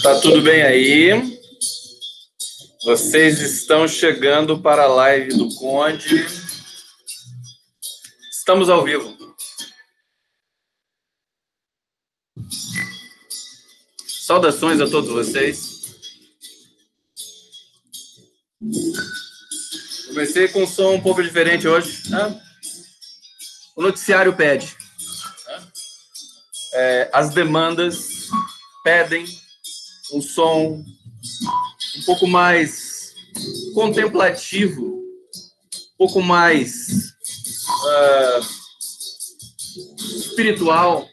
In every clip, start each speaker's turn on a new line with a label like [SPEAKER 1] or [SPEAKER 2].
[SPEAKER 1] Tá tudo bem aí? Vocês estão chegando para a live do Conde. Estamos ao vivo. Saudações a todos vocês. Comecei com um som um pouco diferente hoje, né? O noticiário pede. As demandas pedem um som um pouco mais contemplativo, um pouco mais espiritual,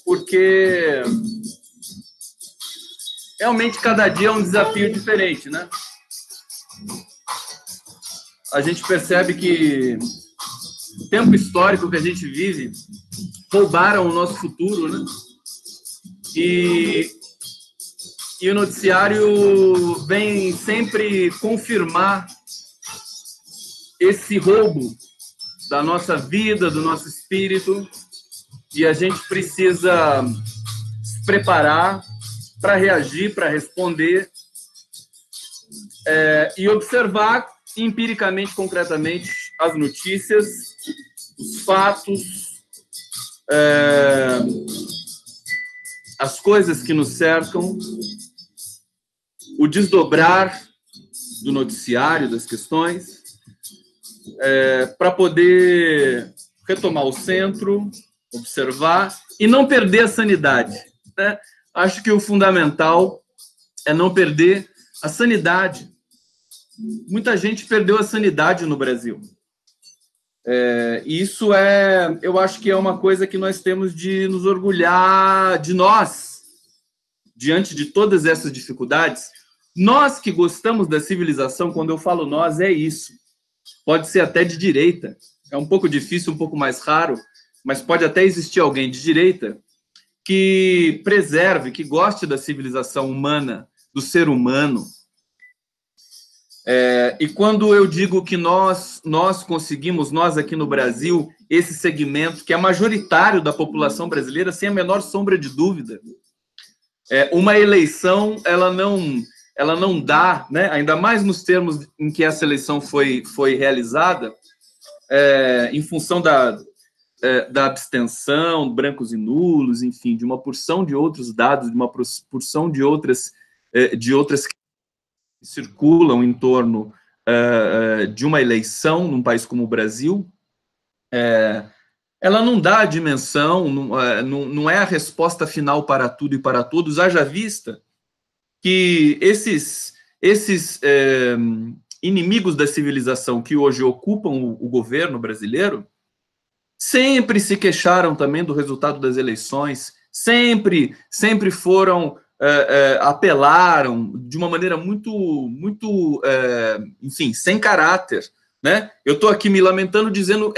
[SPEAKER 1] porque realmente cada dia é um desafio diferente, né? A gente percebe que o tempo histórico que a gente vive roubaram o nosso futuro, né? E o noticiário vem sempre confirmar esse roubo da nossa vida, do nosso espírito, e a gente precisa se preparar para reagir, para responder, e observar empiricamente, concretamente, as notícias, os fatos, as coisas que nos cercam, o desdobrar do noticiário, das questões, para poder retomar o centro, observar e não perder a sanidade, né? Acho que o fundamental é não perder a sanidade. Muita gente perdeu a sanidade no Brasil. Isso eu acho que é uma coisa que nós temos de nos orgulhar de nós, diante de todas essas dificuldades. Nós que gostamos da civilização, quando eu falo nós, é isso. Pode ser até de direita, é um pouco difícil, um pouco mais raro, mas pode até existir alguém de direita que preserve, que goste da civilização humana, do ser humano. E quando eu digo que nós conseguimos, nós aqui no Brasil, esse segmento que é majoritário da população brasileira, sem a menor sombra de dúvida, uma eleição, ela não dá, né, ainda mais nos termos em que essa eleição foi realizada, em função da abstenção, brancos e nulos, enfim, de uma porção de outros dados, de uma porção de outras que circulam em torno de uma eleição num país como o Brasil, ela não dá a dimensão, não é a resposta final para tudo e para todos, haja vista que esses inimigos da civilização que hoje ocupam o governo brasileiro sempre se queixaram também do resultado das eleições, sempre foram, apelaram de uma maneira muito, enfim, sem caráter, né? Eu estou aqui me lamentando, dizendo,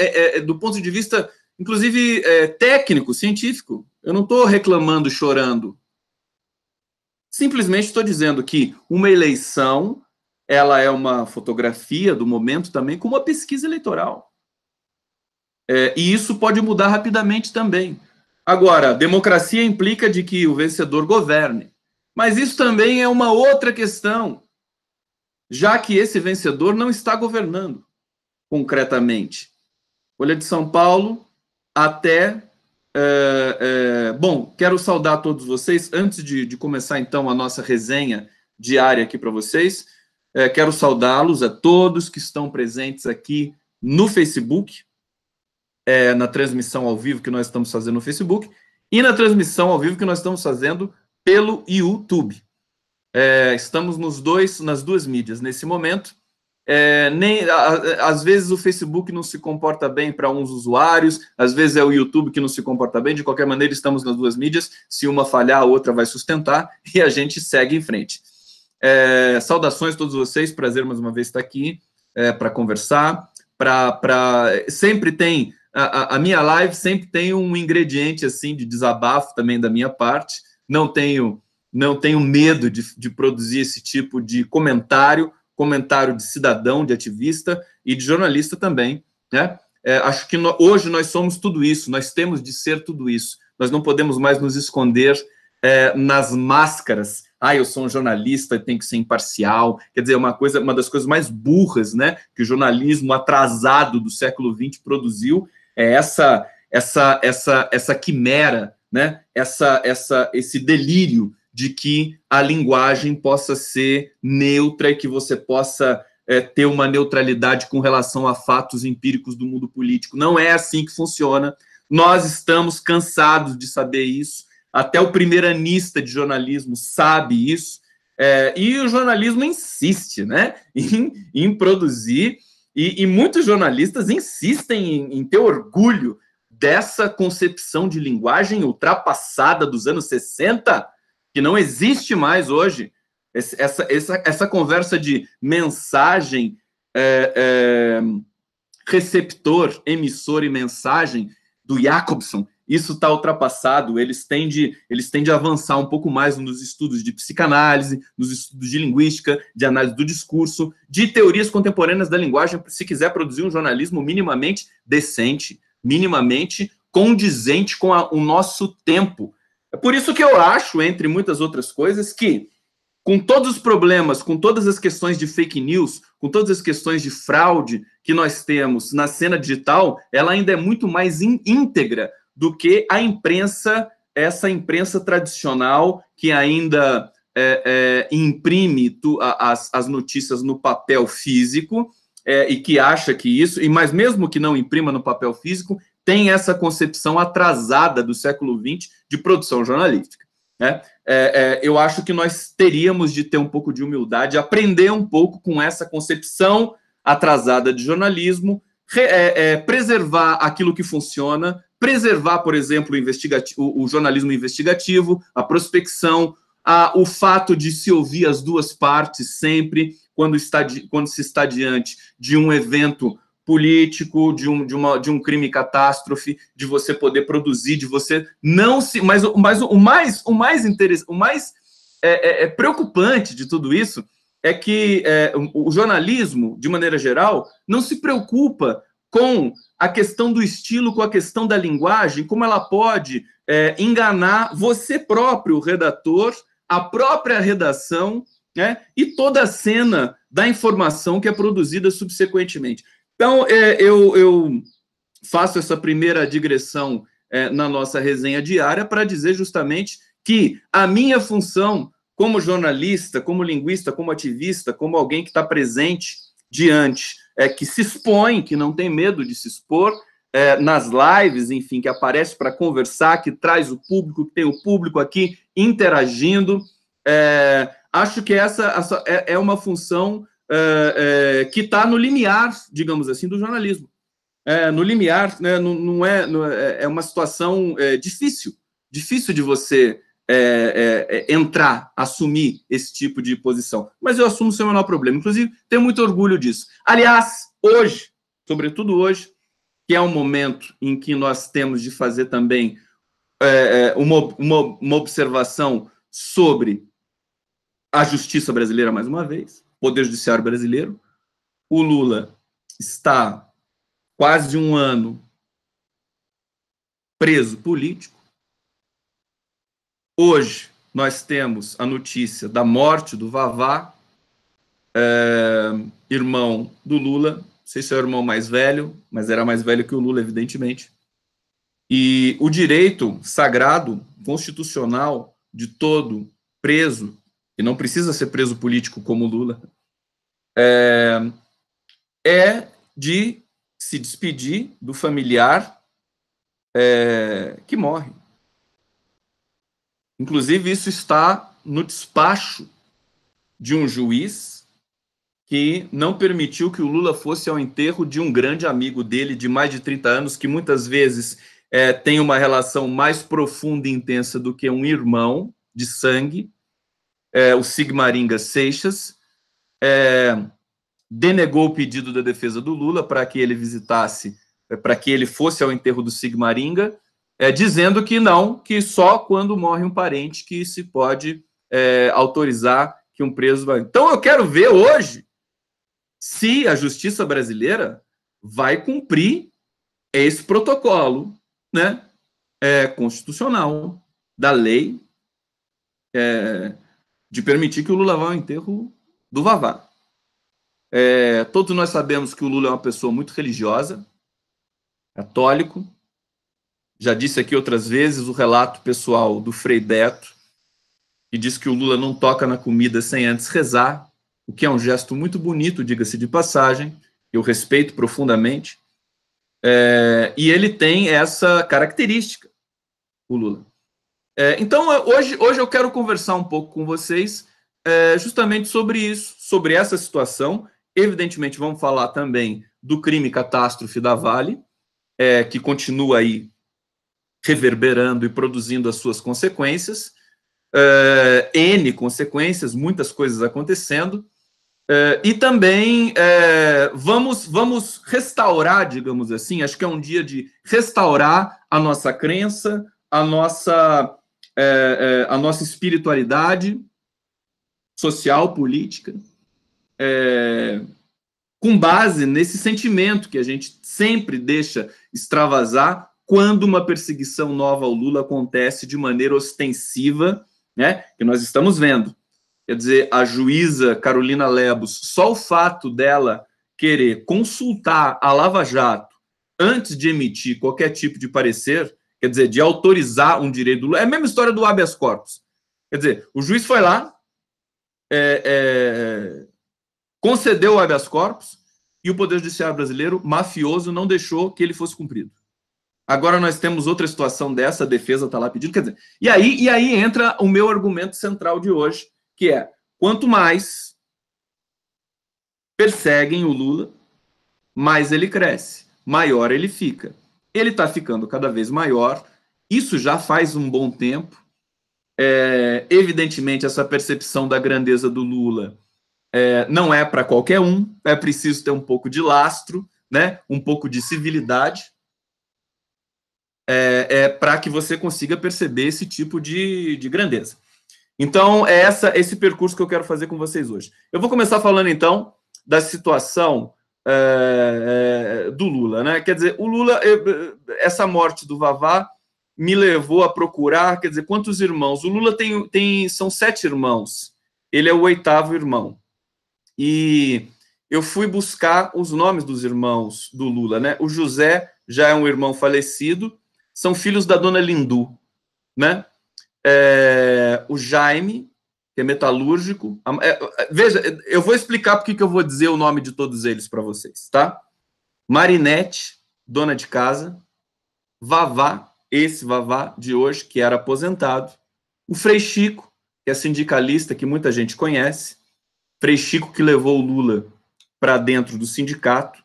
[SPEAKER 1] do ponto de vista, inclusive, técnico, científico, eu não estou reclamando, chorando. Simplesmente estou dizendo que uma eleição, ela é uma fotografia do momento também, como uma pesquisa eleitoral. E isso pode mudar rapidamente também. Agora, democracia implica de que o vencedor governe. Mas isso também é uma outra questão, já que esse vencedor não está governando concretamente. Folha de São Paulo, até... bom, quero saudar todos vocês. Antes de começar, então, a nossa resenha diária aqui para vocês, quero saudá-los a todos que estão presentes aqui no Facebook, na transmissão ao vivo que nós estamos fazendo no Facebook, e na transmissão ao vivo que nós estamos fazendo pelo YouTube. Estamos nas duas mídias nesse momento. Às vezes o Facebook não se comporta bem para uns usuários, às vezes é o YouTube que não se comporta bem. De qualquer maneira, estamos nas duas mídias. Se uma falhar, a outra vai sustentar e a gente segue em frente. Saudações a todos vocês, prazer mais uma vez estar aqui para conversar. Sempre tem a minha live sempre tem um ingrediente assim de desabafo também da minha parte. Não tenho medo de produzir esse tipo de comentário de cidadão, de ativista e de jornalista também, né? Acho que hoje nós somos tudo isso, nós temos de ser tudo isso. nós não podemos mais nos esconder nas máscaras. Eu sou um jornalista, tem que ser imparcial. Quer dizer, uma das coisas mais burras, né, que o jornalismo atrasado do século XX produziu é essa quimera, né, esse delírio de que a linguagem possa ser neutra e que você possa ter uma neutralidade com relação a fatos empíricos do mundo político. Não é assim que funciona. Nós estamos cansados de saber isso. Até o primeiranista de jornalismo sabe isso. E o jornalismo insiste, né, em produzir, e muitos jornalistas insistem em ter orgulho dessa concepção de linguagem ultrapassada dos anos 60, que não existe mais hoje. Essa conversa de mensagem, receptor, emissor e mensagem do Jacobson, isso está ultrapassado. Eles tendem a avançar um pouco mais nos estudos de psicanálise, nos estudos de linguística, de análise do discurso, de teorias contemporâneas da linguagem, se quiser produzir um jornalismo minimamente decente, minimamente condizente com o nosso tempo. É por isso que eu acho, entre muitas outras coisas, que com todos os problemas, com todas as questões de fake news, com todas as questões de fraude que nós temos na cena digital, ela ainda é muito mais íntegra do que a imprensa, essa imprensa tradicional que ainda imprime as notícias no papel físico e que acha que isso, mas mesmo que não imprima no papel físico, tem essa concepção atrasada do século XX de produção jornalística. Né? Eu acho que nós teríamos de ter um pouco de humildade, aprender um pouco com essa concepção atrasada de jornalismo, preservar aquilo que funciona, preservar, por exemplo, o jornalismo investigativo, a prospecção, o fato de se ouvir as duas partes sempre, quando se está diante de um evento político, de um crime catástrofe, de você poder produzir, de você não se... Mas o mais preocupante de tudo isso é que o jornalismo, de maneira geral, não se preocupa com a questão do estilo, com a questão da linguagem, como ela pode enganar você próprio, redator, a própria redação, né, e toda a cena da informação que é produzida subsequentemente. Então, eu faço essa primeira digressão na nossa resenha diária para dizer justamente que a minha função como jornalista, como linguista, como ativista, como alguém que está presente diante, que se expõe, que não tem medo de se expor, nas lives, enfim, que aparece para conversar, que traz o público, que tem o público aqui interagindo. Acho que essa é uma função que está no limiar, digamos assim, do jornalismo. No limiar, né, é uma situação difícil de você entrar, assumir esse tipo de posição. Mas eu assumo sem o menor problema. Inclusive, tenho muito orgulho disso. Aliás, hoje, sobretudo hoje, que é um momento em que nós temos de fazer também uma observação sobre a justiça brasileira, mais uma vez, Poder Judiciário brasileiro. O Lula está quase um ano preso político. Hoje, nós temos a notícia da morte do Vavá, irmão do Lula. Não sei se é o irmão mais velho, mas era mais velho que o Lula, evidentemente. E o direito sagrado, constitucional, de todo preso, e não precisa ser preso político como o Lula, é de se despedir do familiar que morre. Inclusive, isso está no despacho de um juiz que não permitiu que o Lula fosse ao enterro de um grande amigo dele, de mais de 30 anos, que muitas vezes tem uma relação mais profunda e intensa do que um irmão de sangue, o Sigmaringa Seixas, denegou o pedido da defesa do Lula para que ele visitasse, para que ele fosse ao enterro do Sigmaringa, dizendo que não, que só quando morre um parente que se pode autorizar que um preso vai. Então eu quero ver hoje se a justiça brasileira vai cumprir esse protocolo, né? constitucional da lei de permitir que o Lula vá ao enterro do Vavá. Todos nós sabemos que o Lula é uma pessoa muito religiosa, católico. Já disse aqui outras vezes o relato pessoal do Frei Beto, que diz que o Lula não toca na comida sem antes rezar, o que é um gesto muito bonito, diga-se de passagem, eu respeito profundamente. E ele tem essa característica, o Lula. Então, hoje eu quero conversar um pouco com vocês justamente sobre isso, sobre essa situação. Evidentemente, vamos falar também do crime catástrofe da Vale, que continua aí reverberando e produzindo as suas consequências, N consequências, muitas coisas acontecendo, e também vamos restaurar, digamos assim, acho que é um dia de restaurar a nossa crença, a nossa espiritualidade social, política, com base nesse sentimento que a gente sempre deixa extravasar quando uma perseguição nova ao Lula acontece de maneira ostensiva, né, que nós estamos vendo. Quer dizer, a juíza Carolina Lebos, só o fato dela querer consultar a Lava Jato antes de emitir qualquer tipo de parecer, quer dizer, de autorizar um direito do Lula, é a mesma história do habeas corpus. Quer dizer, o juiz foi lá, concedeu o habeas corpus e o Poder Judiciário brasileiro, mafioso, não deixou que ele fosse cumprido. Agora nós temos outra situação dessa, a defesa está lá pedindo, quer dizer, e aí entra o meu argumento central de hoje, que é, quanto mais perseguem o Lula, mais ele cresce, maior ele fica. Ele está ficando cada vez maior, isso já faz um bom tempo. Evidentemente, essa percepção da grandeza do Lula não é para qualquer um, é preciso ter um pouco de lastro, né, um pouco de civilidade, para que você consiga perceber esse tipo de grandeza. Então, é esse percurso que eu quero fazer com vocês hoje. Eu vou começar falando, então, da situação do Lula, né? Quer dizer, o Lula, essa morte do Vavá me levou a procurar, quer dizer, quantos irmãos? O Lula são 7 irmãos, ele é o 8º irmão. E eu fui buscar os nomes dos irmãos do Lula, né? O José já é um irmão falecido, são filhos da dona Lindu, né? O Jaime, que é metalúrgico. Veja, eu vou explicar porque que eu vou dizer o nome de todos eles para vocês, tá? Marinete, dona de casa. Vavá, esse Vavá de hoje, que era aposentado. O Frei Chico, que é sindicalista, que muita gente conhece. Frei Chico, que levou o Lula para dentro do sindicato.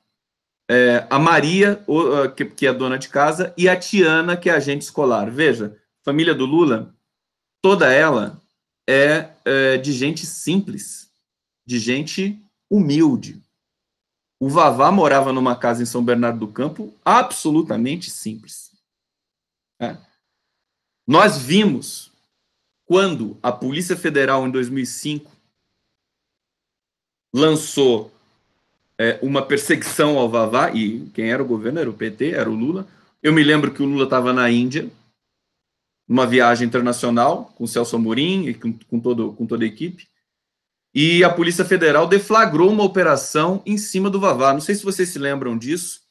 [SPEAKER 1] A Maria, que é dona de casa, e a Tiana, que é agente escolar. Veja, família do Lula, toda ela é de gente simples, de gente humilde. O Vavá morava numa casa em São Bernardo do Campo absolutamente simples. Nós vimos, quando a Polícia Federal, em 2005, lançou uma perseguição ao Vavá, e quem era o governo era o PT, era o Lula. Eu me lembro que o Lula estava na Índia, numa viagem internacional, com o Celso Amorim e com toda a equipe, e a Polícia Federal deflagrou uma operação em cima do Vavá. Não sei se vocês se lembram disso,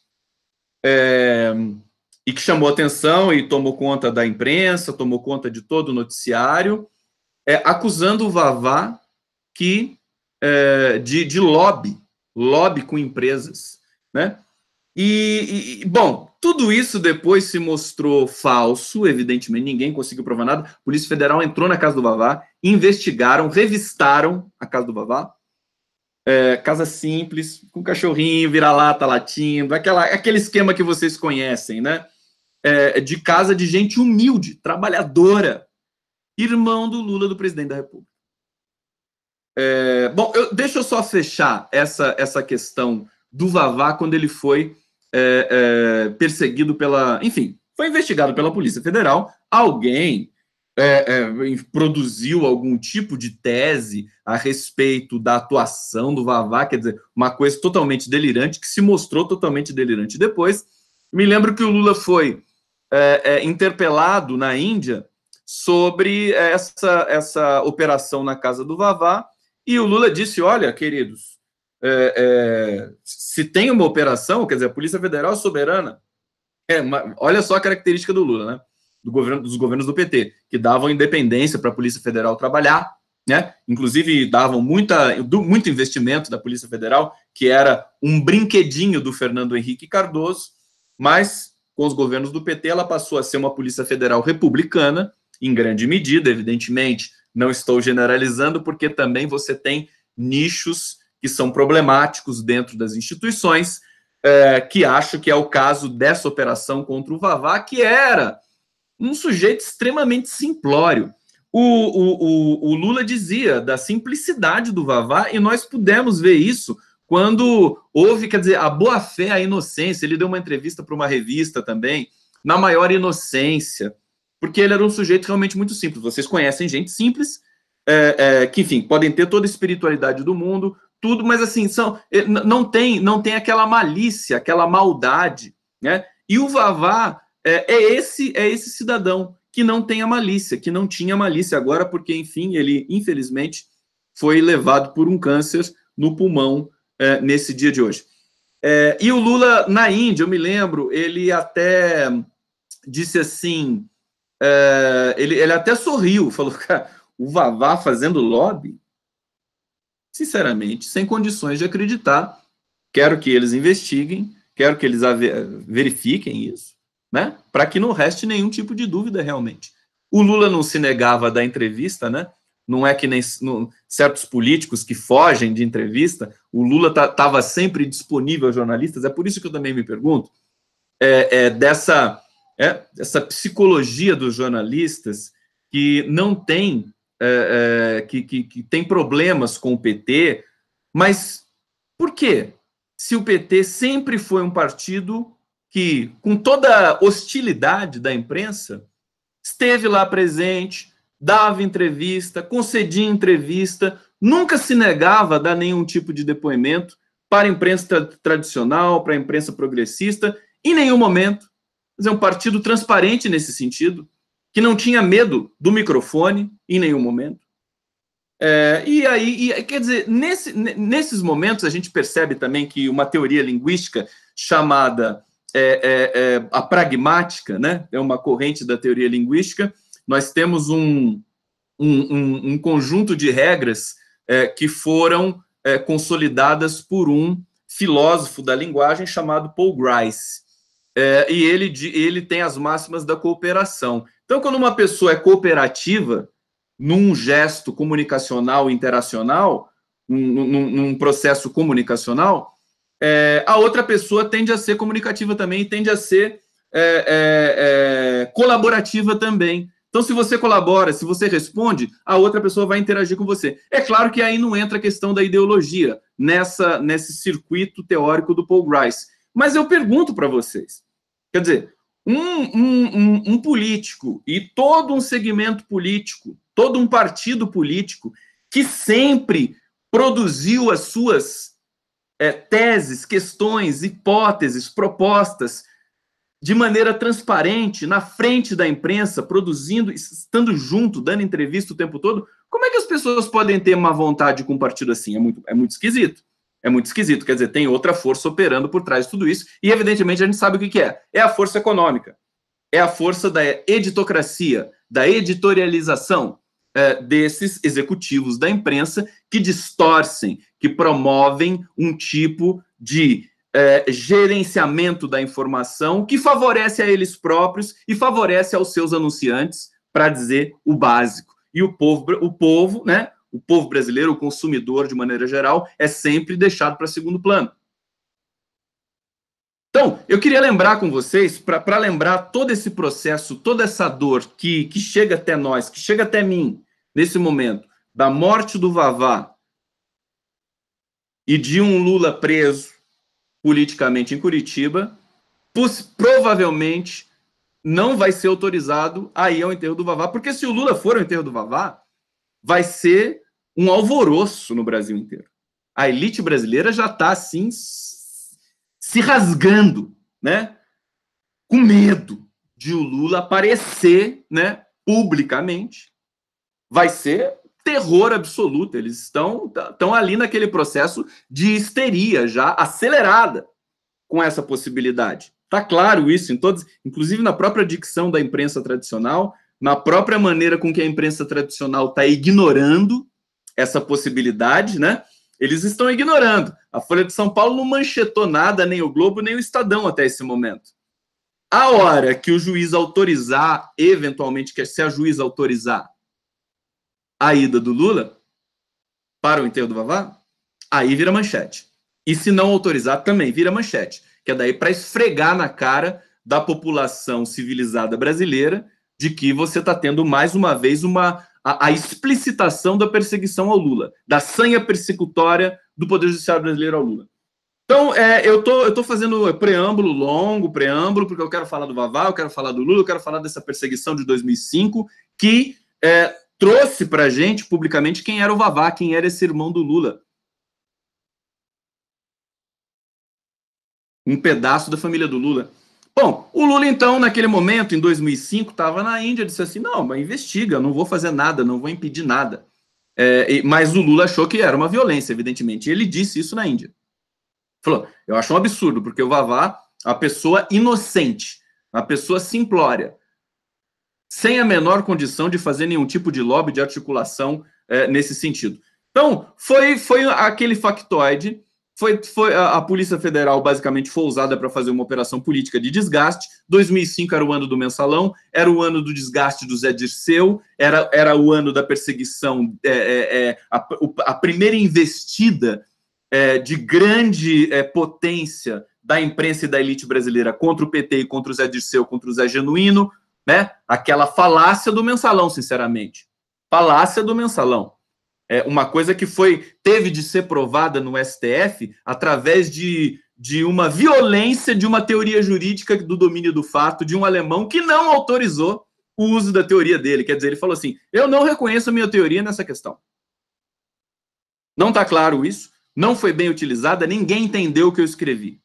[SPEAKER 1] e que chamou atenção e tomou conta da imprensa, tomou conta de todo o noticiário, acusando o Vavá de lobby com empresas, né? Bom, tudo isso depois se mostrou falso, evidentemente, ninguém conseguiu provar nada. A Polícia Federal entrou na casa do Vavá, investigaram, revistaram a casa do Vavá, casa simples, com cachorrinho, vira-lata latindo, aquele esquema que vocês conhecem, né? De casa de gente humilde, trabalhadora, irmão do Lula, do presidente da República. Bom, deixa eu só fechar essa questão do Vavá quando ele foi perseguido enfim, foi investigado pela Polícia Federal. Alguém produziu algum tipo de tese a respeito da atuação do Vavá, quer dizer, uma coisa totalmente delirante, que se mostrou totalmente delirante depois. Me lembro que o Lula foi interpelado na Índia sobre essa operação na casa do Vavá, e o Lula disse, olha, queridos, se tem uma operação, quer dizer, a Polícia Federal é soberana. Olha só a característica do Lula, né? Dos governos do PT, que davam independência para a Polícia Federal trabalhar, né? Inclusive davam muito investimento da Polícia Federal, que era um brinquedinho do Fernando Henrique Cardoso, mas com os governos do PT ela passou a ser uma Polícia Federal republicana, em grande medida, evidentemente, não estou generalizando, porque também você tem nichos que são problemáticos dentro das instituições, que acho que é o caso dessa operação contra o Vavá, que era um sujeito extremamente simplório. O Lula dizia da simplicidade do Vavá, e nós pudemos ver isso quando houve, quer dizer, a boa-fé, a inocência. Ele deu uma entrevista para uma revista também, na maior inocência, porque ele era um sujeito realmente muito simples. Vocês conhecem gente simples, que, enfim, podem ter toda a espiritualidade do mundo, tudo, mas assim, não tem aquela malícia, aquela maldade, né? E o Vavá é esse cidadão que não tem a malícia, que não tinha malícia agora, porque, enfim, ele, infelizmente, foi levado por um câncer no pulmão nesse dia de hoje. E o Lula, na Índia, eu me lembro, ele até disse assim, ele até sorriu, falou, cara, o Vavá fazendo lobby? Sinceramente, sem condições de acreditar. Quero que eles investiguem, quero que eles verifiquem isso, né? Para que não reste nenhum tipo de dúvida realmente. O Lula não se negava a dar entrevista, né? Não é que nem certos políticos que fogem de entrevista. O Lula estava sempre disponível aos jornalistas. É por isso que eu também me pergunto dessa psicologia dos jornalistas que não tem que tem problemas com o PT, mas por quê? Se o PT sempre foi um partido que, com toda a hostilidade da imprensa, esteve lá presente, dava entrevista, concedia entrevista, nunca se negava a dar nenhum tipo de depoimento para a imprensa tradicional, para a imprensa progressista, em nenhum momento. É um partido transparente nesse sentido, que não tinha medo do microfone em nenhum momento. Quer dizer, nesses momentos a gente percebe também que uma teoria linguística chamada a pragmática, né, é uma corrente da teoria linguística. Nós temos um conjunto de regras que foram consolidadas por um filósofo da linguagem chamado Paul Grice. E ele tem as máximas da cooperação. Então, quando uma pessoa é cooperativa num gesto comunicacional interacional, num processo comunicacional, a outra pessoa tende a ser comunicativa também, tende a ser colaborativa também. Então, se você colabora, se você responde, a outra pessoa vai interagir com você. É claro que aí não entra a questão da ideologia nesse circuito teórico do Paul Grice. Mas eu pergunto para vocês, quer dizer, um político e todo um segmento político, todo um partido político que sempre produziu as suas teses, questões, hipóteses, propostas de maneira transparente, na frente da imprensa, produzindo, estando junto, dando entrevista o tempo todo, como é que as pessoas podem ter má vontade com um partido assim? É muito esquisito. É muito esquisito, quer dizer, tem outra força operando por trás de tudo isso, e evidentemente a gente sabe o que é. É a força econômica, é a força da editocracia, da editorialização desses executivos da imprensa que distorcem, que promovem um tipo de gerenciamento da informação que favorece a eles próprios e favorece aos seus anunciantes, para dizer o básico. E o povo, né? O povo brasileiro, o consumidor, de maneira geral, é sempre deixado para segundo plano. Então, eu queria lembrar com vocês, para lembrar todo esse processo, toda essa dor que chega até nós, que chega até mim, nesse momento, da morte do Vavá e de um Lula preso politicamente em Curitiba, provavelmente não vai ser autorizado a ir ao enterro do Vavá, porque se o Lula for ao enterro do Vavá, vai ser um alvoroço no Brasil inteiro. A elite brasileira já está, assim, se rasgando, né? Com medo de o Lula aparecer, né, publicamente, vai ser terror absoluto. Eles estão ali naquele processo de histeria já acelerada com essa possibilidade. Está claro isso em todos, inclusive na própria dicção da imprensa tradicional, na própria maneira com que a imprensa tradicional está ignorando essa possibilidade, né? Eles estão ignorando. A Folha de São Paulo não manchetou nada, nem o Globo, nem o Estadão até esse momento. A hora que o juiz autorizar, eventualmente, se a juiz autorizar a ida do Lula para o enterro do Vavá, aí vira manchete. E se não autorizar, também vira manchete. Que é daí para esfregar na cara da população civilizada brasileira de que você está tendo, mais uma vez, a explicitação da perseguição ao Lula, da sanha persecutória do Poder Judiciário brasileiro ao Lula. Então, eu tô fazendo longo preâmbulo, porque eu quero falar do Vavá, eu quero falar do Lula, eu quero falar dessa perseguição de 2005, que trouxe para a gente, publicamente, quem era o Vavá, quem era esse irmão do Lula. Um pedaço da família do Lula. Bom, o Lula, então, naquele momento, em 2005, estava na Índia, disse assim, não, mas investiga, não vou fazer nada, não vou impedir nada. Mas o Lula achou que era uma violência, evidentemente, e ele disse isso na Índia. Falou, eu acho um absurdo, porque o Vavá, a pessoa inocente, a pessoa simplória, sem a menor condição de fazer nenhum tipo de lobby, de articulação nesse sentido. Então, foi aquele factoide. A Polícia Federal basicamente foi usada para fazer uma operação política de desgaste. 2005 era o ano do mensalão, era o ano do desgaste do Zé Dirceu, era o ano da perseguição, a primeira investida de grande potência da imprensa e da elite brasileira contra o PT e contra o Zé Dirceu, contra o Zé Genuíno, né? Aquela falácia do mensalão, sinceramente. Falácia do mensalão. Uma coisa que teve de ser provada no STF através de uma violência de uma teoria jurídica do domínio do fato de um alemão que não autorizou o uso da teoria dele. Quer dizer, ele falou assim, eu não reconheço a minha teoria nessa questão. Não está claro isso, não foi bem utilizada, ninguém entendeu o que eu escrevi.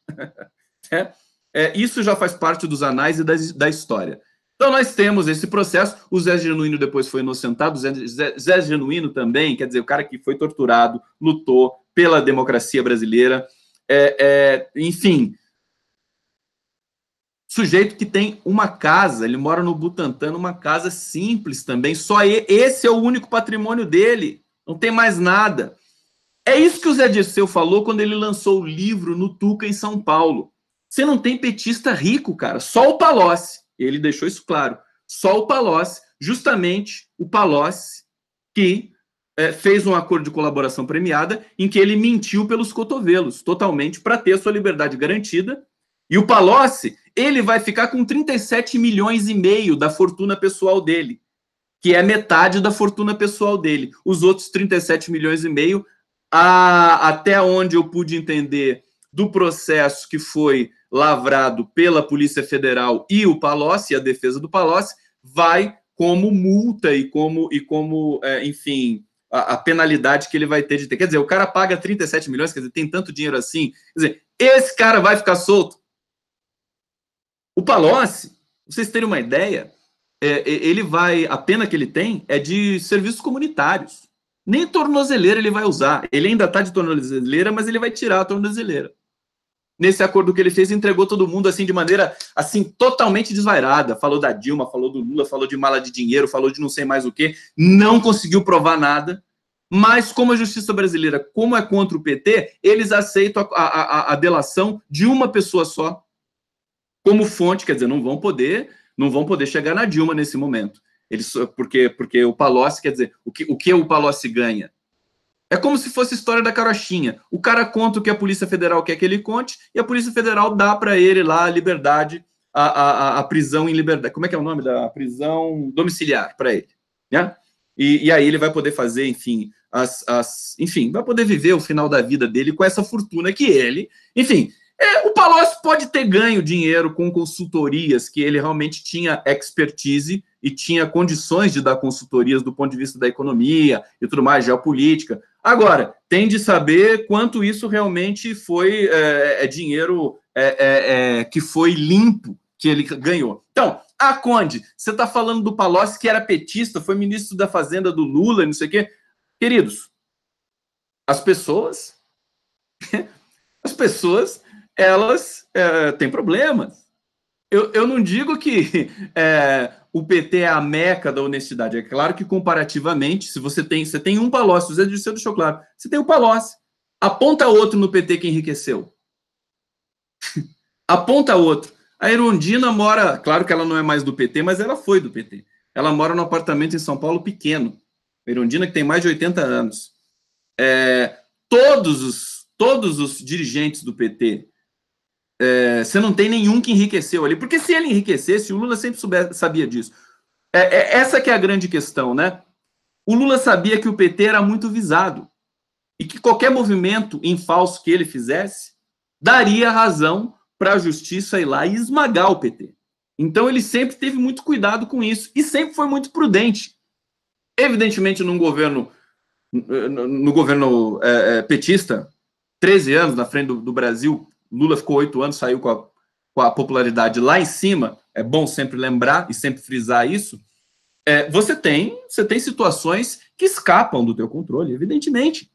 [SPEAKER 1] Isso já faz parte dos anais e da história. Então, nós temos esse processo. O Zé Genuíno depois foi inocentado. Zé Genuíno também, quer dizer, o cara que foi torturado, lutou pela democracia brasileira. Enfim, sujeito que tem uma casa, ele mora no Butantã, numa casa simples também. Só esse é o único patrimônio dele. Não tem mais nada. É isso que o Zé Dirceu falou quando ele lançou o livro no Tuca, em São Paulo. Você não tem petista rico, cara. Só o Palocci. Ele deixou isso claro. Só o Palocci, justamente o Palocci, que fez um acordo de colaboração premiada em que ele mentiu pelos cotovelos, totalmente, para ter a sua liberdade garantida. E o Palocci, ele vai ficar com 37 milhões e meio da fortuna pessoal dele, que é metade da fortuna pessoal dele. Os outros 37 milhões e meio, até onde eu pude entender do processo que foi lavrado pela Polícia Federal e o Palocci, a defesa do Palocci, vai como multa e como enfim, a penalidade que ele vai ter de ter. Quer dizer, o cara paga 37 milhões, quer dizer, tem tanto dinheiro assim. Quer dizer, esse cara vai ficar solto. O Palocci, pra vocês terem uma ideia, a pena que ele tem é de serviços comunitários. Nem tornozeleira ele vai usar. Ele ainda está de tornozeleira, mas ele vai tirar a tornozeleira. Nesse acordo que ele fez, entregou todo mundo assim de maneira assim totalmente desvairada. Falou da Dilma, falou do Lula, falou de mala de dinheiro, falou de não sei mais o que. Não conseguiu provar nada. Mas como a justiça brasileira, como é contra o PT, eles aceitam a delação de uma pessoa só como fonte. Quer dizer, não vão poder chegar na Dilma nesse momento. Porque o Palocci, quer dizer, o que o Palocci ganha? É como se fosse a história da carochinha. O cara conta o que a Polícia Federal quer que ele conte e a Polícia Federal dá para ele lá a liberdade, a prisão em liberdade. Como é que é o nome da prisão domiciliar para ele? Né? E aí ele vai poder fazer, enfim, enfim, vai poder viver o final da vida dele com essa fortuna que ele... Enfim, o Palocci pode ter ganho dinheiro com consultorias que ele realmente tinha expertise e tinha condições de dar consultorias do ponto de vista da economia e tudo mais, geopolítica. Agora, tem de saber quanto isso realmente foi dinheiro que foi limpo que ele ganhou. Então, Conde, você está falando do Palocci, que era petista, foi ministro da Fazenda do Lula, não sei o quê. Queridos, as pessoas, elas têm problemas. Eu não digo que o PT é a meca da honestidade. É claro que, comparativamente, se você tem um Palocci, o Zé Dirceu deixou claro, você tem o Palocci. Aponta outro no PT que enriqueceu. Aponta outro. A Erundina mora, claro que ela não é mais do PT, mas ela foi do PT. Ela mora num apartamento em São Paulo pequeno. A Erundina, que tem mais de 80 anos. Todos os dirigentes do PT, você não tem nenhum que enriqueceu ali. Porque se ele enriquecesse, o Lula sempre sabia disso. Essa que é a grande questão, né? O Lula sabia que o PT era muito visado e que qualquer movimento em falso que ele fizesse daria razão para a justiça ir lá e esmagar o PT. Então ele sempre teve muito cuidado com isso e sempre foi muito prudente. Evidentemente, no governo petista, 13 anos na frente do Brasil, Lula ficou 8 anos, saiu com a popularidade lá em cima, é bom sempre lembrar e sempre frisar isso. Você tem situações que escapam do teu controle, evidentemente.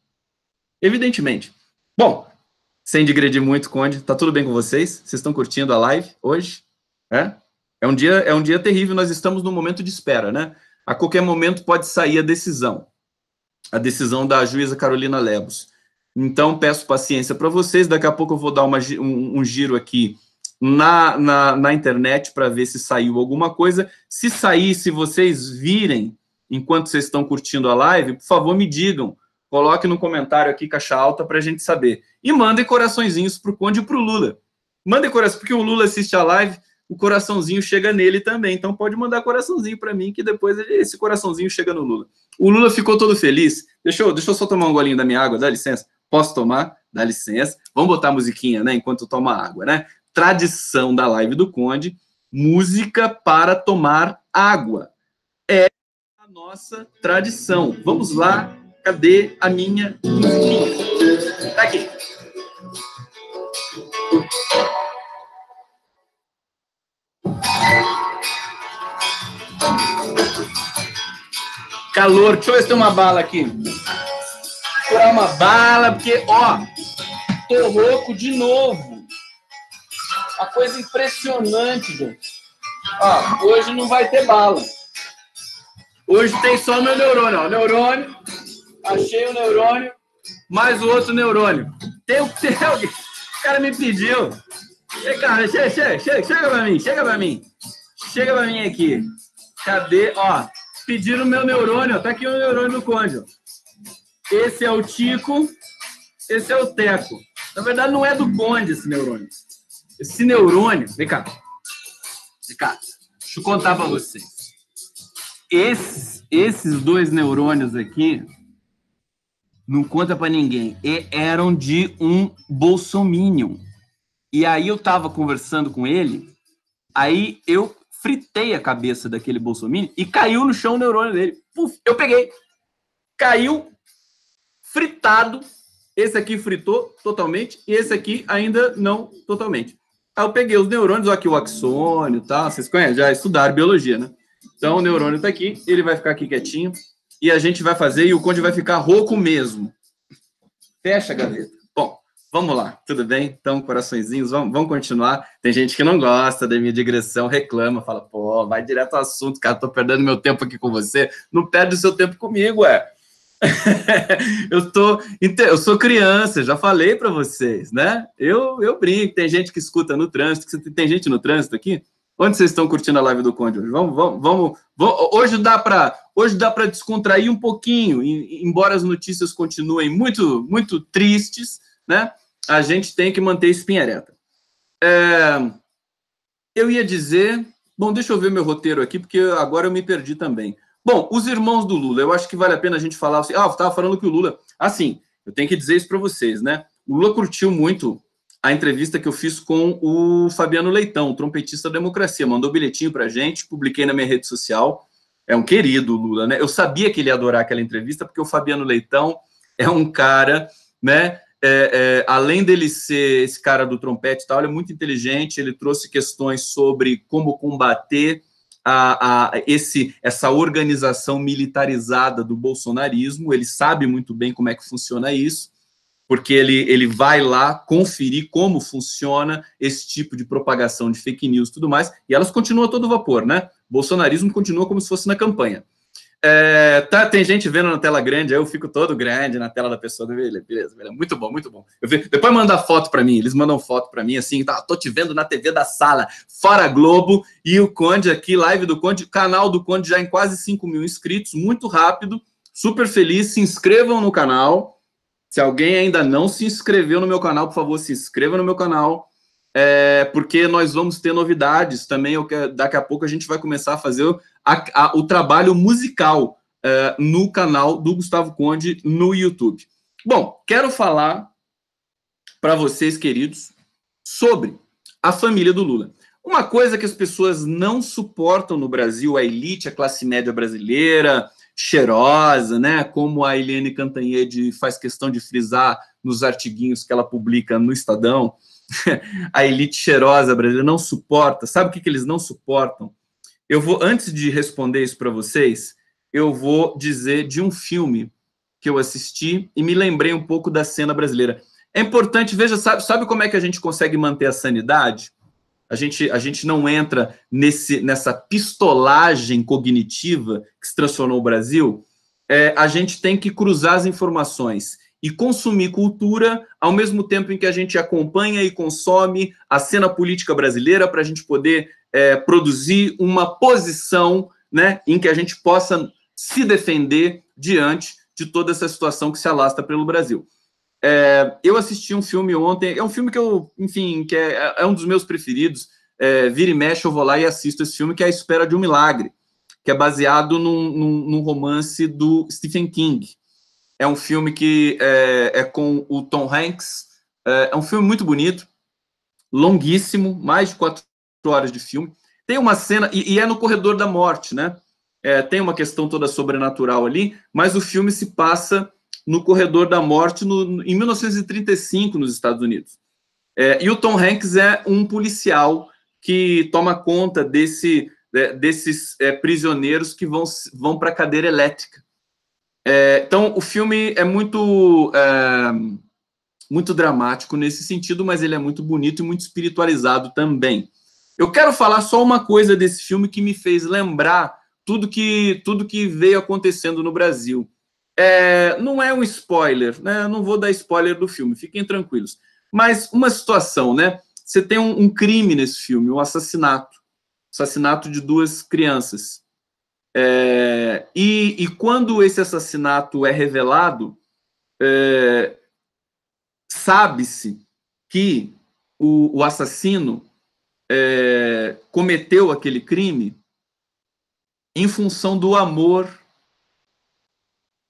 [SPEAKER 1] Bom, sem digredir muito, Conde, tá tudo bem com vocês? Vocês estão curtindo a live hoje? É um dia terrível, nós estamos num momento de espera, né? A qualquer momento pode sair a decisão da juíza Carolina Lebos. Então, peço paciência para vocês, daqui a pouco eu vou dar um giro aqui na internet para ver se saiu alguma coisa. Se sair, se vocês virem, enquanto vocês estão curtindo a live, por favor, me digam. Coloque no comentário aqui, caixa alta, para a gente saber. E mandem coraçõezinhos para o Conde e para o Lula. Mandem coração, porque o Lula assiste a live, o coraçãozinho chega nele também. Então pode mandar coraçãozinho para mim, que depois esse coraçãozinho chega no Lula. O Lula ficou todo feliz. Deixa eu só tomar um golinho da minha água, dá licença. Posso tomar? Dá licença. Vamos botar a musiquinha, né, enquanto eu tomo água, né? Tradição da live do Conde, música para tomar água. É a nossa tradição. Vamos lá. Cadê a minha musiquinha? Tá aqui. Calor. Deixa eu ver se tem uma bala aqui. Vou tirar uma bala, porque, tô rouco de novo. Uma coisa impressionante, gente. Hoje não vai ter bala. Hoje tem só o meu neurônio, Neurônio. Achei o neurônio, mais o outro neurônio. Tem alguém. O cara me pediu. Cara, chega pra mim. Chega pra mim aqui. Cadê? Pediram o meu neurônio. Tá aqui o neurônio do Conde. Esse é o Tico, esse é o Teco. Na verdade, não é do Conde esse neurônio. Esse neurônio... Vem cá. Deixa eu contar pra vocês. Esses dois neurônios aqui... Não conta pra ninguém. Eram de um bolsominion. E aí eu tava conversando com ele, aí eu fritei a cabeça daquele bolsominion e caiu no chão o neurônio dele. Puf, eu peguei. Caiu fritado. Esse aqui fritou totalmente e esse aqui ainda não totalmente. Aí eu peguei os neurônios, aqui o axônio e tal. Vocês conhecem? Já estudaram biologia, né? Então o neurônio tá aqui, ele vai ficar aqui quietinho. E a gente vai fazer, e o Conde vai ficar rouco mesmo. Fecha a gaveta. Bom, vamos lá, tudo bem? Então, coraçõezinhos, vamos continuar. Tem gente que não gosta da minha digressão, reclama, fala, vai direto ao assunto, cara, tô perdendo meu tempo aqui com você. Não perde o seu tempo comigo, eu sou criança, já falei para vocês, né? Eu brinco, tem gente que escuta no trânsito, tem gente no trânsito aqui? Onde vocês estão curtindo a live do Conde hoje? Vamos. Hoje dá para descontrair um pouquinho, embora as notícias continuem muito, muito tristes, né? A gente tem que manter a espinha ereta. Eu ia dizer... Bom, deixa eu ver meu roteiro aqui, porque agora eu me perdi também. Bom, os irmãos do Lula, eu acho que vale a pena a gente falar... eu estava falando que o Lula... Assim, eu tenho que dizer isso para vocês, né? O Lula curtiu muito a entrevista que eu fiz com o Fabiano Leitão, trompetista da democracia. Mandou bilhetinho para a gente, publiquei na minha rede social. É um querido, Lula, né? Eu sabia que ele ia adorar aquela entrevista, porque o Fabiano Leitão é um cara, né, além dele ser esse cara do trompete e tal, ele é muito inteligente, ele trouxe questões sobre como combater essa organização militarizada do bolsonarismo. Ele sabe muito bem como é que funciona isso, porque ele vai lá conferir como funciona esse tipo de propagação de fake news e tudo mais, e elas continuam a todo vapor, né? O bolsonarismo continua como se fosse na campanha. Tem gente vendo na tela grande, aí eu fico todo grande na tela da pessoa, beleza, muito bom, muito bom. Depois manda foto para mim, eles mandam foto para mim, assim, tô te vendo na TV da sala, fora Globo, e o Conde aqui, live do Conde, canal do Conde já em quase 5 mil inscritos, muito rápido, super feliz, se inscrevam no canal. Se alguém ainda não se inscreveu no meu canal, por favor, se inscreva no meu canal, porque nós vamos ter novidades também. Daqui a pouco a gente vai começar a fazer o trabalho musical no canal do Gustavo Conde no YouTube. Bom, quero falar para vocês, queridos, sobre a família do Lula. Uma coisa que as pessoas não suportam no Brasil, a elite, a classe média brasileira, cheirosa, né? Como a Eliane Cantanhede faz questão de frisar nos artiguinhos que ela publica no Estadão, a elite cheirosa brasileira não suporta. Sabe o que eles não suportam? Antes de responder isso para vocês, eu vou dizer de um filme que eu assisti e me lembrei um pouco da cena brasileira. É importante, veja, sabe como é que a gente consegue manter a sanidade? A gente não entra nessa pistolagem cognitiva que se transformou o Brasil. A gente tem que cruzar as informações e consumir cultura ao mesmo tempo em que a gente acompanha e consome a cena política brasileira para a gente poder produzir uma posição, né, em que a gente possa se defender diante de toda essa situação que se alastra pelo Brasil. Eu assisti um filme ontem, é um filme que que é um dos meus preferidos, vira e mexe eu vou lá e assisto esse filme, que é A Espera de um Milagre, que é baseado num romance do Stephen King. É um filme que é com o Tom Hanks, é um filme muito bonito, longuíssimo, mais de 4 horas de filme. Tem uma cena, e é no corredor da morte, né? Tem uma questão toda sobrenatural ali, mas o filme se passa no corredor da morte em 1935, nos Estados Unidos. E o Tom Hanks é um policial que toma conta desses prisioneiros que vão para a cadeira elétrica. Então, o filme é muito dramático nesse sentido, mas ele é muito bonito e muito espiritualizado também. Eu quero falar só uma coisa desse filme que me fez lembrar tudo que veio acontecendo no Brasil. Não é um spoiler, né? Eu não vou dar spoiler do filme, fiquem tranquilos. Mas uma situação, né? Você tem um crime nesse filme, um assassinato de 2 crianças. E quando esse assassinato é revelado, sabe-se que o assassino cometeu aquele crime em função do amor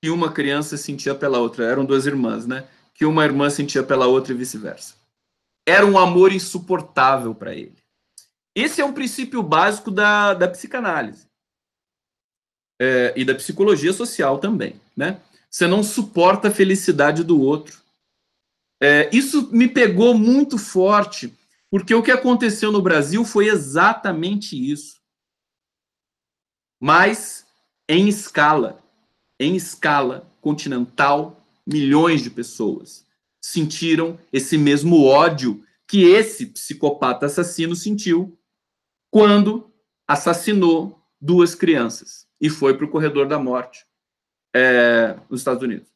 [SPEAKER 1] que uma criança sentia pela outra. Eram 2 irmãs, né? Que uma irmã sentia pela outra e vice-versa. Era um amor insuportável para ele. Esse é um princípio básico da psicanálise. E da psicologia social também, né? Você não suporta a felicidade do outro. Isso me pegou muito forte, porque o que aconteceu no Brasil foi exatamente isso. Mas em escala continental, milhões de pessoas sentiram esse mesmo ódio que esse psicopata assassino sentiu quando assassinou 2 crianças e foi para o corredor da morte nos Estados Unidos.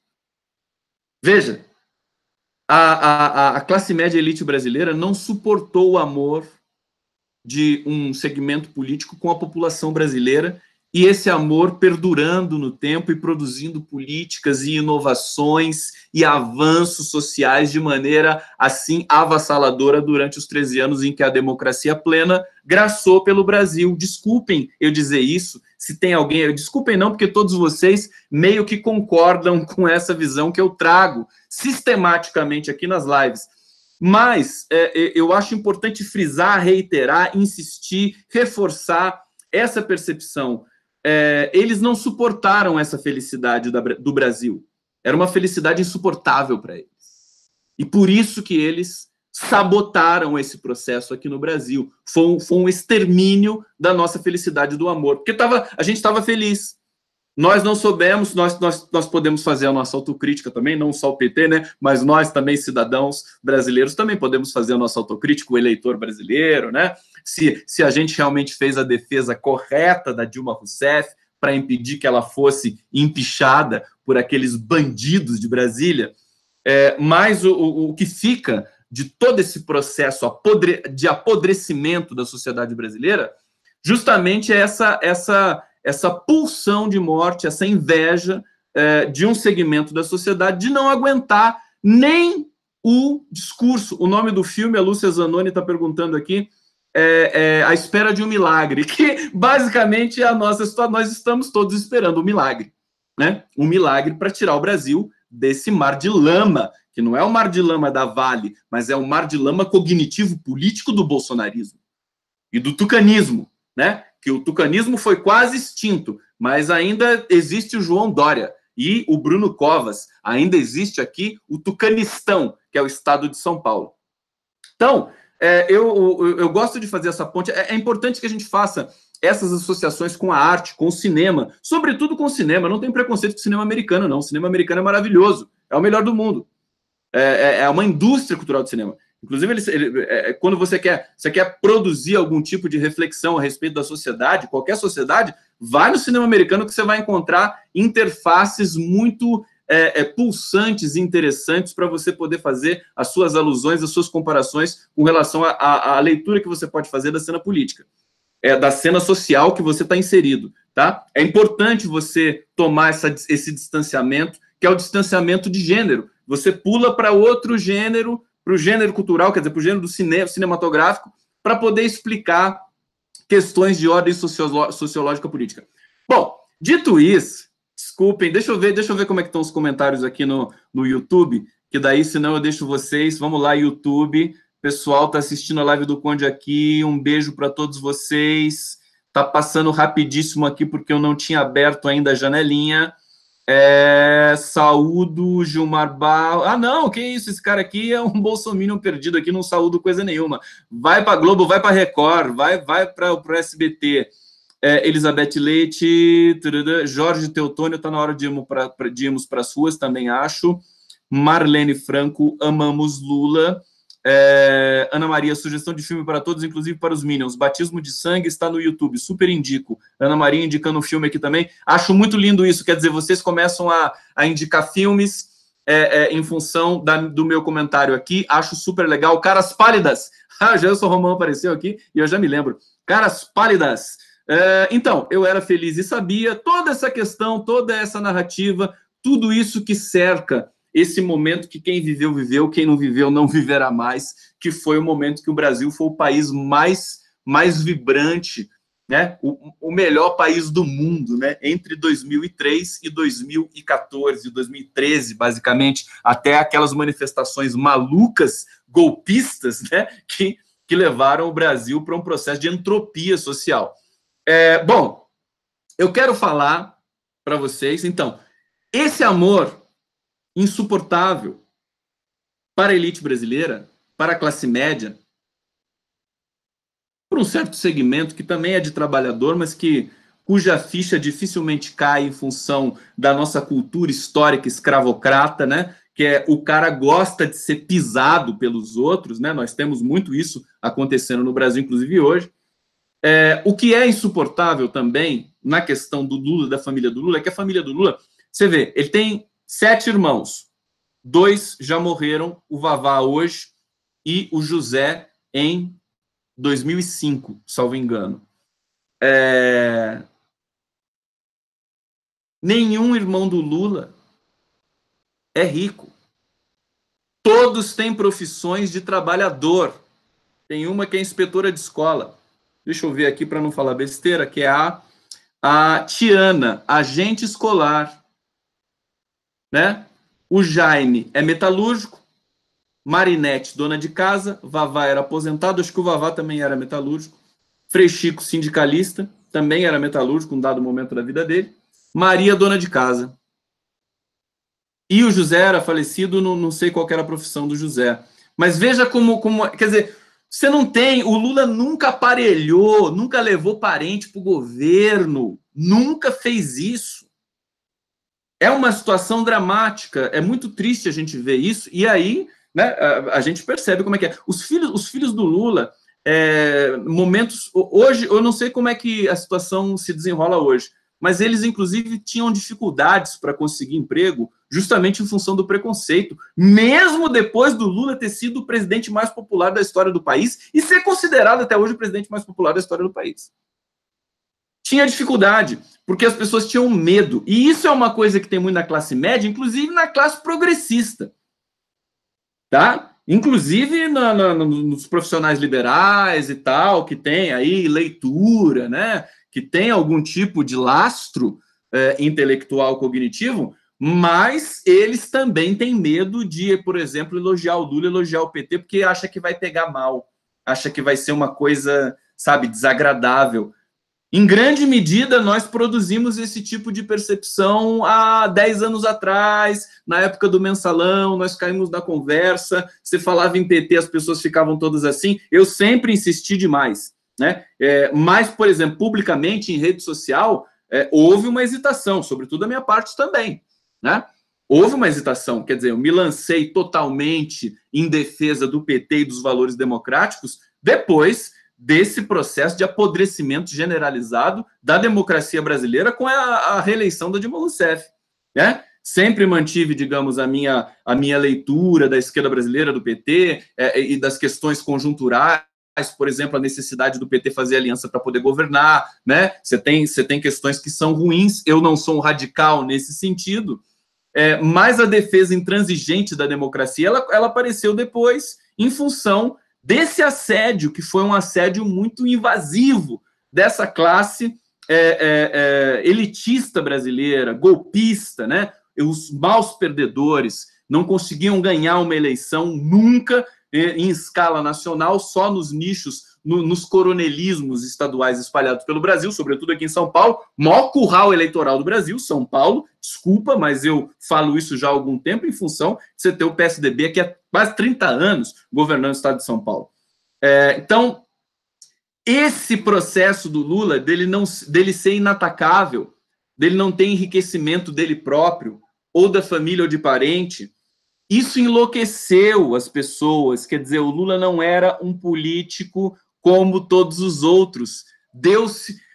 [SPEAKER 1] Veja, a classe média elite brasileira não suportou o amor de um segmento político com a população brasileira, e esse amor perdurando no tempo e produzindo políticas e inovações e avanços sociais de maneira, assim, avassaladora durante os 13 anos em que a democracia plena graçou pelo Brasil. Desculpem eu dizer isso, se tem alguém... Desculpem não, porque todos vocês meio que concordam com essa visão que eu trago sistematicamente aqui nas lives. Mas eu acho importante frisar, reiterar, insistir, reforçar essa percepção. Eles não suportaram essa felicidade do Brasil. Era uma felicidade insuportável para eles. E por isso que eles sabotaram esse processo aqui no Brasil. Foi um extermínio da nossa felicidade do amor. Porque a gente estava feliz. Nós não soubemos, nós podemos fazer a nossa autocrítica também, não só o PT, né? Mas nós também, cidadãos brasileiros, também podemos fazer a nossa autocrítica, o eleitor brasileiro, né? Se a gente realmente fez a defesa correta da Dilma Rousseff para impedir que ela fosse empichada por aqueles bandidos de Brasília. Mas o que fica de todo esse processo de apodrecimento da sociedade brasileira, justamente é essa pulsão de morte, essa inveja de um segmento da sociedade de não aguentar nem o discurso. O nome do filme, a Lúcia Zanoni está perguntando aqui, A Espera de um Milagre, que basicamente é a nossa história. Nós estamos todos esperando um milagre, né? Um milagre para tirar o Brasil desse mar de lama, que não é o mar de lama da Vale, mas é o mar de lama cognitivo-político do bolsonarismo e do tucanismo, né? Que o tucanismo foi quase extinto, mas ainda existe o João Dória e o Bruno Covas. Ainda existe aqui o Tucanistão, que é o estado de São Paulo. Então, eu gosto de fazer essa ponte. É importante que a gente faça essas associações com a arte, com o cinema, sobretudo com o cinema. Não tem preconceito com o cinema americano, não. O cinema americano é maravilhoso, é o melhor do mundo. É uma indústria cultural do cinema. Inclusive, quando você quer produzir algum tipo de reflexão a respeito da sociedade, qualquer sociedade, vai no cinema americano que você vai encontrar interfaces muito pulsantes e interessantes para você poder fazer as suas alusões, as suas comparações com relação à leitura que você pode fazer da cena política, da cena social que você está inserido. Tá? É importante você tomar esse distanciamento, que é o distanciamento de gênero. Você pula para outro gênero, para o gênero cultural, quer dizer, para o gênero do cinematográfico, para poder explicar questões de ordem sociológica política. Bom, dito isso, desculpem, deixa eu ver como é que estão os comentários aqui no YouTube, que daí, senão eu deixo vocês. Vamos lá, YouTube. Pessoal, tá assistindo a live do Conde aqui. Um beijo para todos vocês. Tá passando rapidíssimo aqui, porque eu não tinha aberto ainda a janelinha. Saúdo Gilmar Barros. Ah, não, que isso? Esse cara aqui é um bolsominion perdido aqui, não saúdo coisa nenhuma. Vai para Globo, vai para Record, vai para o SBT. Elizabeth Leite, Jorge Teutônio, tá na hora de irmos para as ruas, também acho. Marlene Franco, amamos Lula. Ana Maria, sugestão de filme para todos, inclusive para os Minions. Batismo de Sangue está no YouTube, super indico. Ana Maria indicando um filme aqui também. Acho muito lindo isso, quer dizer, vocês começam a indicar filmes em função do meu comentário aqui. Acho super legal. Caras Pálidas. Já o Romão apareceu aqui e eu já me lembro. Caras Pálidas. Então, eu era feliz e sabia. Toda essa questão, toda essa narrativa, tudo isso que cerca esse momento que quem viveu, viveu, quem não viveu, não viverá mais, que foi o momento que o Brasil foi o país mais vibrante, né? O melhor país do mundo, né? Entre 2003 e 2014, 2013, basicamente, até aquelas manifestações malucas, golpistas, né? Que levaram o Brasil para um processo de entropia social. Bom, eu quero falar para vocês, então, esse amor insuportável para a elite brasileira, para a classe média, por um certo segmento que também é de trabalhador, mas cuja ficha dificilmente cai em função da nossa cultura histórica escravocrata, né? Que o cara gosta de ser pisado pelos outros, né? Nós temos muito isso acontecendo no Brasil, inclusive hoje. O que é insuportável também na questão do Lula, da família do Lula, é que a família do Lula, você vê, ele tem 7 irmãos, 2 já morreram, o Vavá hoje e o José em 2005, salvo engano. Nenhum irmão do Lula é rico. Todos têm profissões de trabalhador. Tem uma que é inspetora de escola. Deixa eu ver aqui para não falar besteira, que é a Tiana, agente escolar, né? O Jaime é metalúrgico, Marinete, dona de casa, Vavá era aposentado, acho que o Vavá também era metalúrgico, Frei Chico, sindicalista, também era metalúrgico, um dado momento da vida dele, Maria, dona de casa. E o José era falecido, não sei qual era a profissão do José. Mas veja como. Quer dizer, você não tem. O Lula nunca aparelhou, nunca levou parente para o governo, nunca fez isso. É uma situação dramática, é muito triste a gente ver isso, e aí, né, a gente percebe como é que é. Os filhos do Lula, momentos. Hoje, eu não sei como é que a situação se desenrola hoje, mas eles, inclusive, tinham dificuldades para conseguir emprego, justamente em função do preconceito, mesmo depois do Lula ter sido o presidente mais popular da história do país e ser considerado até hoje o presidente mais popular da história do país. Tinha dificuldade, porque as pessoas tinham medo. E isso é uma coisa que tem muito na classe média, inclusive na classe progressista. Tá? Inclusive nos profissionais liberais e tal, que tem aí leitura, né? Que tem algum tipo de lastro intelectual cognitivo, mas eles também têm medo de, por exemplo, elogiar o Lula, elogiar o PT, porque acha que vai pegar mal, acha que vai ser uma coisa, sabe, desagradável. Em grande medida, nós produzimos esse tipo de percepção há 10 anos atrás, na época do mensalão, nós caímos na conversa, você falava em PT, as pessoas ficavam todas assim, eu sempre insisti demais, né? Mas, por exemplo, publicamente, em rede social, houve uma hesitação, sobretudo da minha parte também, né? Houve uma hesitação, quer dizer, eu me lancei totalmente em defesa do PT e dos valores democráticos depois desse processo de apodrecimento generalizado da democracia brasileira com a reeleição da Dilma Rousseff, né? Sempre mantive, digamos, a minha leitura da esquerda brasileira, do PT, e das questões conjunturais, por exemplo, a necessidade do PT fazer aliança para poder governar, né? Você tem questões que são ruins, eu não sou um radical nesse sentido, mas a defesa intransigente da democracia, ela apareceu depois em função desse assédio, que foi um assédio muito invasivo dessa classe elitista brasileira, golpista, né? Os maus perdedores não conseguiam ganhar uma eleição nunca em escala nacional, só nos nichos, nos coronelismos estaduais espalhados pelo Brasil, sobretudo aqui em São Paulo, maior curral eleitoral do Brasil, São Paulo, desculpa, mas eu falo isso já há algum tempo, em função de você ter o PSDB, que há quase 30 anos governando o estado de São Paulo. Então, esse processo do Lula, dele ser inatacável, dele não ter enriquecimento dele próprio, ou da família ou de parente, isso enlouqueceu as pessoas. Quer dizer, o Lula não era um político como todos os outros.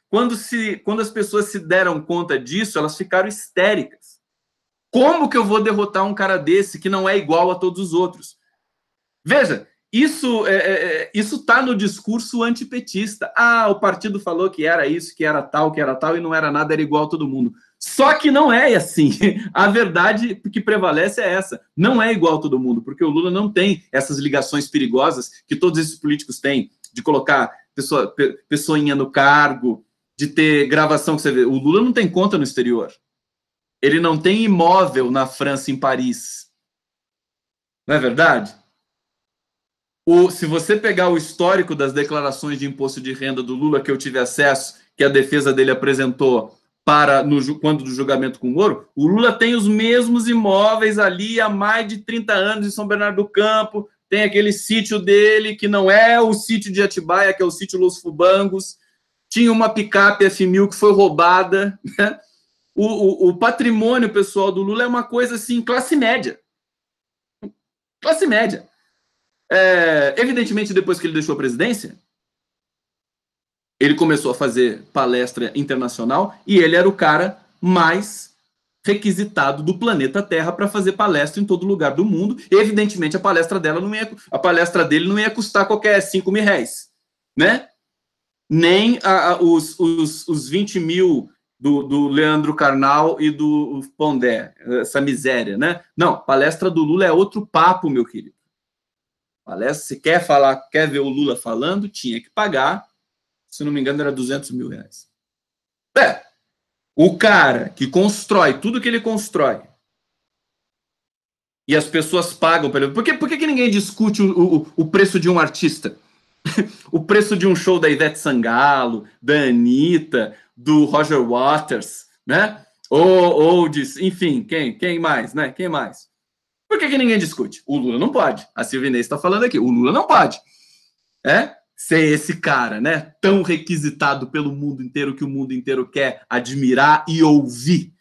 [SPEAKER 1] Quando as pessoas se deram conta disso, elas ficaram histéricas. Como que eu vou derrotar um cara desse que não é igual a todos os outros? Veja, isso está no discurso antipetista. O partido falou que era isso, que era tal, e não era nada, era igual a todo mundo. Só que não é assim. A verdade que prevalece é essa. Não é igual a todo mundo, porque o Lula não tem essas ligações perigosas que todos esses políticos têm, de colocar pessoinha no cargo, de ter gravação que você vê. O Lula não tem conta no exterior. Ele não tem imóvel na França, em Paris. Não é verdade? Se você pegar o histórico das declarações de imposto de renda do Lula, que eu tive acesso, que a defesa dele apresentou quando do julgamento com o Moro, o Lula tem os mesmos imóveis ali há mais de 30 anos em São Bernardo do Campo, tem aquele sítio dele, que não é o sítio de Atibaia, que é o sítio Los Fubangos, tinha uma picape F1000 que foi roubada, né? O patrimônio pessoal do Lula é uma coisa assim, classe média. Classe média. Evidentemente, depois que ele deixou a presidência, ele começou a fazer palestra internacional e ele era o cara mais requisitado do planeta Terra para fazer palestra em todo lugar do mundo. Evidentemente, a palestra dele não ia custar qualquer 5 mil reais, né? Nem os 20 mil do Leandro Carnal e do Pondé, essa miséria, né? Não, palestra do Lula é outro papo, meu querido. Palestra, se quer ver o Lula falando, tinha que pagar, se não me engano, era 200 mil reais. O cara que constrói tudo que ele constrói e as pessoas pagam para ele. Por que ninguém discute o preço de um artista? O preço de um show da Ivete Sangalo, da Anitta, do Roger Waters, né? Enfim, quem mais, né? Quem mais? Por que ninguém discute? O Lula não pode. A Silvia Inês está falando aqui. O Lula não pode. Ser esse cara, né? Tão requisitado pelo mundo inteiro, que o mundo inteiro quer admirar e ouvir.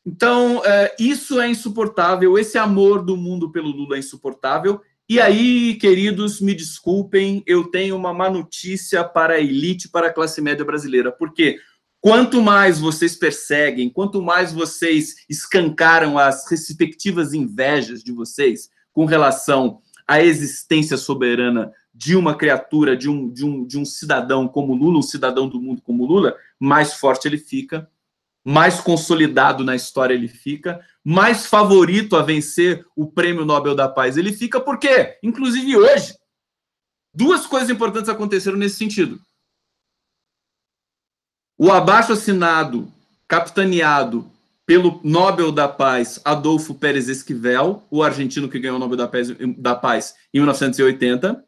[SPEAKER 1] Então, isso é insuportável. Esse amor do mundo pelo Lula é insuportável. E aí, queridos, me desculpem, eu tenho uma má notícia para a elite, para a classe média brasileira. Porque quanto mais vocês perseguem, quanto mais vocês escancaram as respectivas invejas de vocês com relação à existência soberana de uma criatura, de um cidadão como Lula, um cidadão do mundo como Lula, mais forte ele fica, mais consolidado na história ele fica, mais favorito a vencer o Prêmio Nobel da Paz ele fica, porque, inclusive hoje, duas coisas importantes aconteceram nesse sentido. O abaixo-assinado, capitaneado pelo Nobel da Paz, Adolfo Pérez Esquivel, o argentino que ganhou o Nobel da Paz em 1980,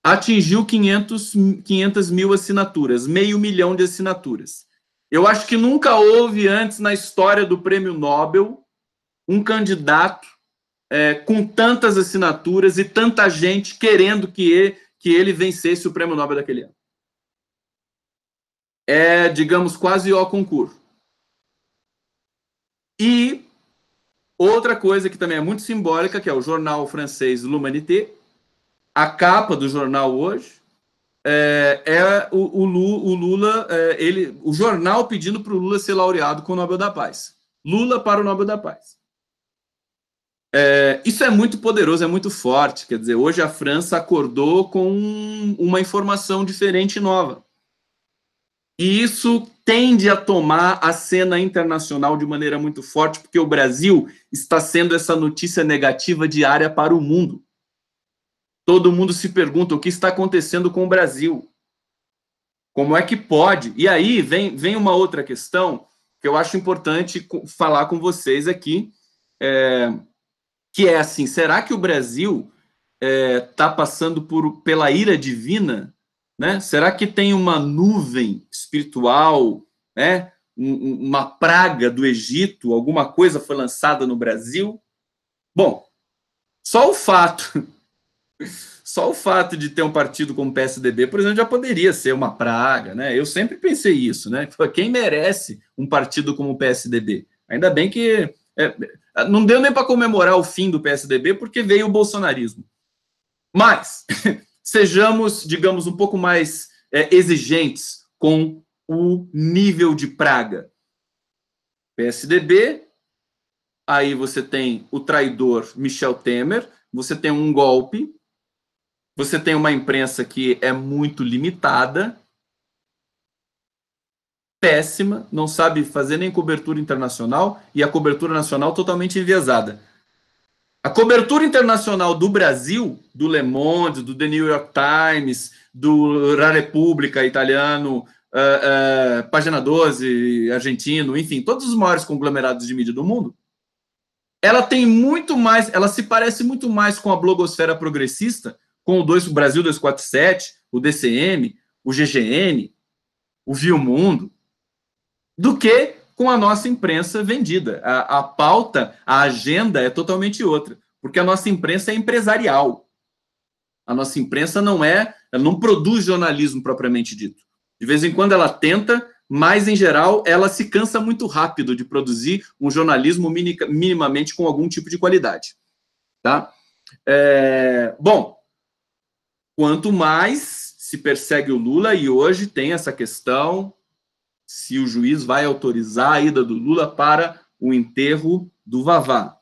[SPEAKER 1] atingiu 500 mil assinaturas, 500 mil de assinaturas. Eu acho que nunca houve antes na história do Prêmio Nobel um candidato com tantas assinaturas e tanta gente querendo que ele vencesse o Prêmio Nobel daquele ano. Digamos, quase o concurso. E outra coisa que também é muito simbólica, que é o jornal francês L'Humanité, a capa do jornal hoje o Lula, o jornal pedindo para o Lula ser laureado com o Nobel da Paz. Lula para o Nobel da Paz. Isso é muito poderoso, é muito forte. Quer dizer, hoje a França acordou com uma informação diferente e nova. E isso tende a tomar a cena internacional de maneira muito forte, porque o Brasil está sendo essa notícia negativa diária para o mundo. Todo mundo se pergunta o que está acontecendo com o Brasil. Como é que pode? E aí vem uma outra questão que eu acho importante falar com vocês aqui, que é assim, será que o Brasil está passando pela ira divina? Né? Será que tem uma nuvem espiritual, né? Uma praga do Egito, alguma coisa foi lançada no Brasil? Bom, só o fato de ter um partido como o PSDB, por exemplo, já poderia ser uma praga, né? Eu sempre pensei isso, né? Quem merece um partido como o PSDB? Ainda bem que não deu nem para comemorar o fim do PSDB, porque veio o bolsonarismo. Mas sejamos, digamos, um pouco mais exigentes com o nível de praga. PSDB, aí você tem o traidor Michel Temer, você tem um golpe, você tem uma imprensa que é muito limitada, péssima, não sabe fazer nem cobertura internacional e a cobertura nacional totalmente enviesada. A cobertura internacional do Brasil, do Le Monde, do The New York Times, do La Repubblica italiano, Página 12 argentino, enfim, todos os maiores conglomerados de mídia do mundo, ela tem muito mais, ela se parece muito mais com a blogosfera progressista, com o Brasil 247, o DCM, o GGN, o Viu Mundo, do que com a nossa imprensa vendida. A pauta, a agenda é totalmente outra, porque a nossa imprensa é empresarial. A nossa imprensa ela não produz jornalismo propriamente dito. De vez em quando ela tenta, mas, em geral, ela se cansa muito rápido de produzir um jornalismo minimamente com algum tipo de qualidade. Tá? Bom, quanto mais se persegue o Lula, e hoje tem essa questão se o juiz vai autorizar a ida do Lula para o enterro do Vavá.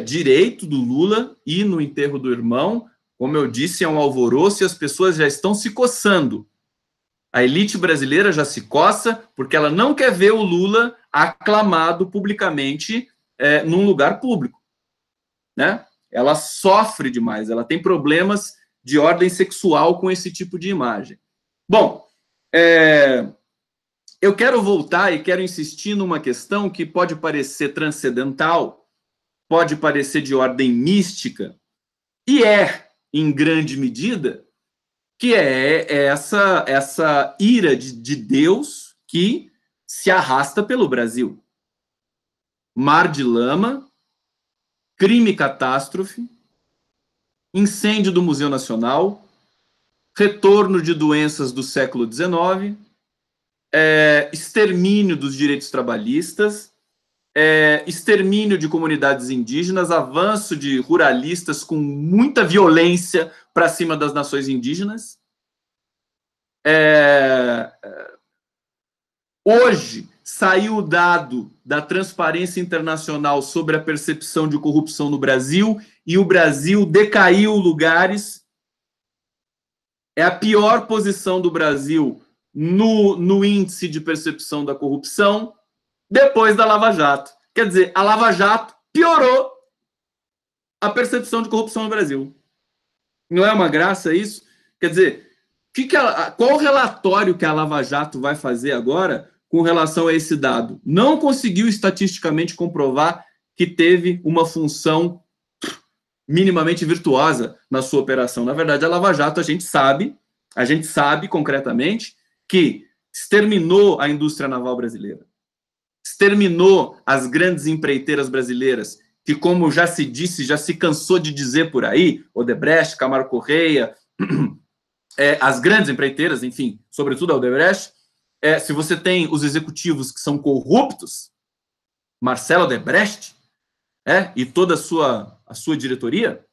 [SPEAKER 1] Direito do Lula ir no enterro do irmão, como eu disse, é um alvoroço e as pessoas já estão se coçando. A elite brasileira já se coça porque ela não quer ver o Lula aclamado publicamente num lugar público. Né? Ela sofre demais, ela tem problemas de ordem sexual com esse tipo de imagem. Bom, eu quero voltar e quero insistir numa questão que pode parecer transcendental, pode parecer de ordem mística, e em grande medida, que essa ira de Deus que se arrasta pelo Brasil. Mar de lama, crime catástrofe, incêndio do Museu Nacional, retorno de doenças do século XIX, extermínio dos direitos trabalhistas, extermínio de comunidades indígenas, avanço de ruralistas com muita violência para cima das nações indígenas. Hoje saiu o dado da Transparência Internacional sobre a percepção de corrupção no Brasil e o Brasil decaiu lugares. É a pior posição do Brasil no índice de percepção da corrupção depois da Lava Jato. Quer dizer, a Lava Jato piorou a percepção de corrupção no Brasil. Não é uma graça isso? Quer dizer, qual o relatório que a Lava Jato vai fazer agora com relação a esse dado? Não conseguiu estatisticamente comprovar que teve uma função minimamente virtuosa na sua operação. Na verdade, a Lava Jato, a gente sabe concretamente que exterminou a indústria naval brasileira, exterminou as grandes empreiteiras brasileiras, que, como já se disse, já se cansou de dizer por aí, Odebrecht, Camargo Correia, as grandes empreiteiras, enfim, sobretudo a Odebrecht. Se você tem os executivos que são corruptos, Marcelo Odebrecht, e toda a sua diretoria,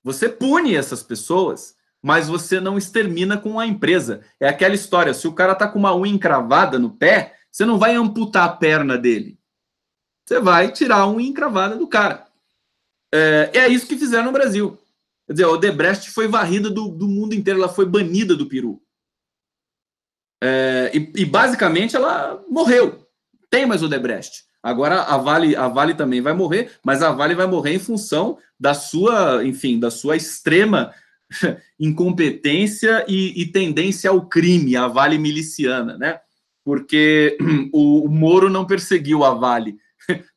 [SPEAKER 1] você pune essas pessoas, mas você não extermina com a empresa. É aquela história, se o cara está com uma unha encravada no pé, você não vai amputar a perna dele. Você vai tirar a unha encravada do cara. É isso que fizeram no Brasil. Quer dizer, a Odebrecht foi varrida do mundo inteiro, ela foi banida do Peru. E basicamente ela morreu. Tem mais Odebrecht. Agora a Vale também vai morrer, mas a Vale vai morrer em função da sua extrema incompetência e tendência ao crime, a Vale miliciana, né? Porque o Moro não perseguiu a Vale.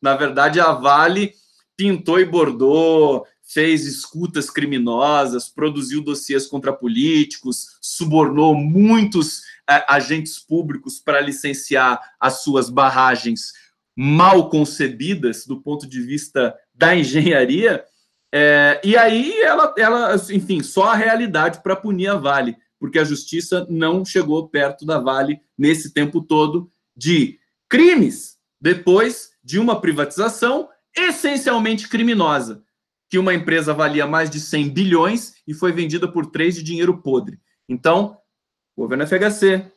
[SPEAKER 1] Na verdade, a Vale pintou e bordou, fez escutas criminosas, produziu dossiês contra políticos, subornou muitos agentes públicos para licenciar as suas barragens mal concebidas do ponto de vista da engenharia, e aí ela, enfim, só a realidade para punir a Vale, porque a justiça não chegou perto da Vale nesse tempo todo de crimes, depois de uma privatização essencialmente criminosa, que uma empresa valia mais de 100 bilhões e foi vendida por 3 de dinheiro podre. Então, governo FHC,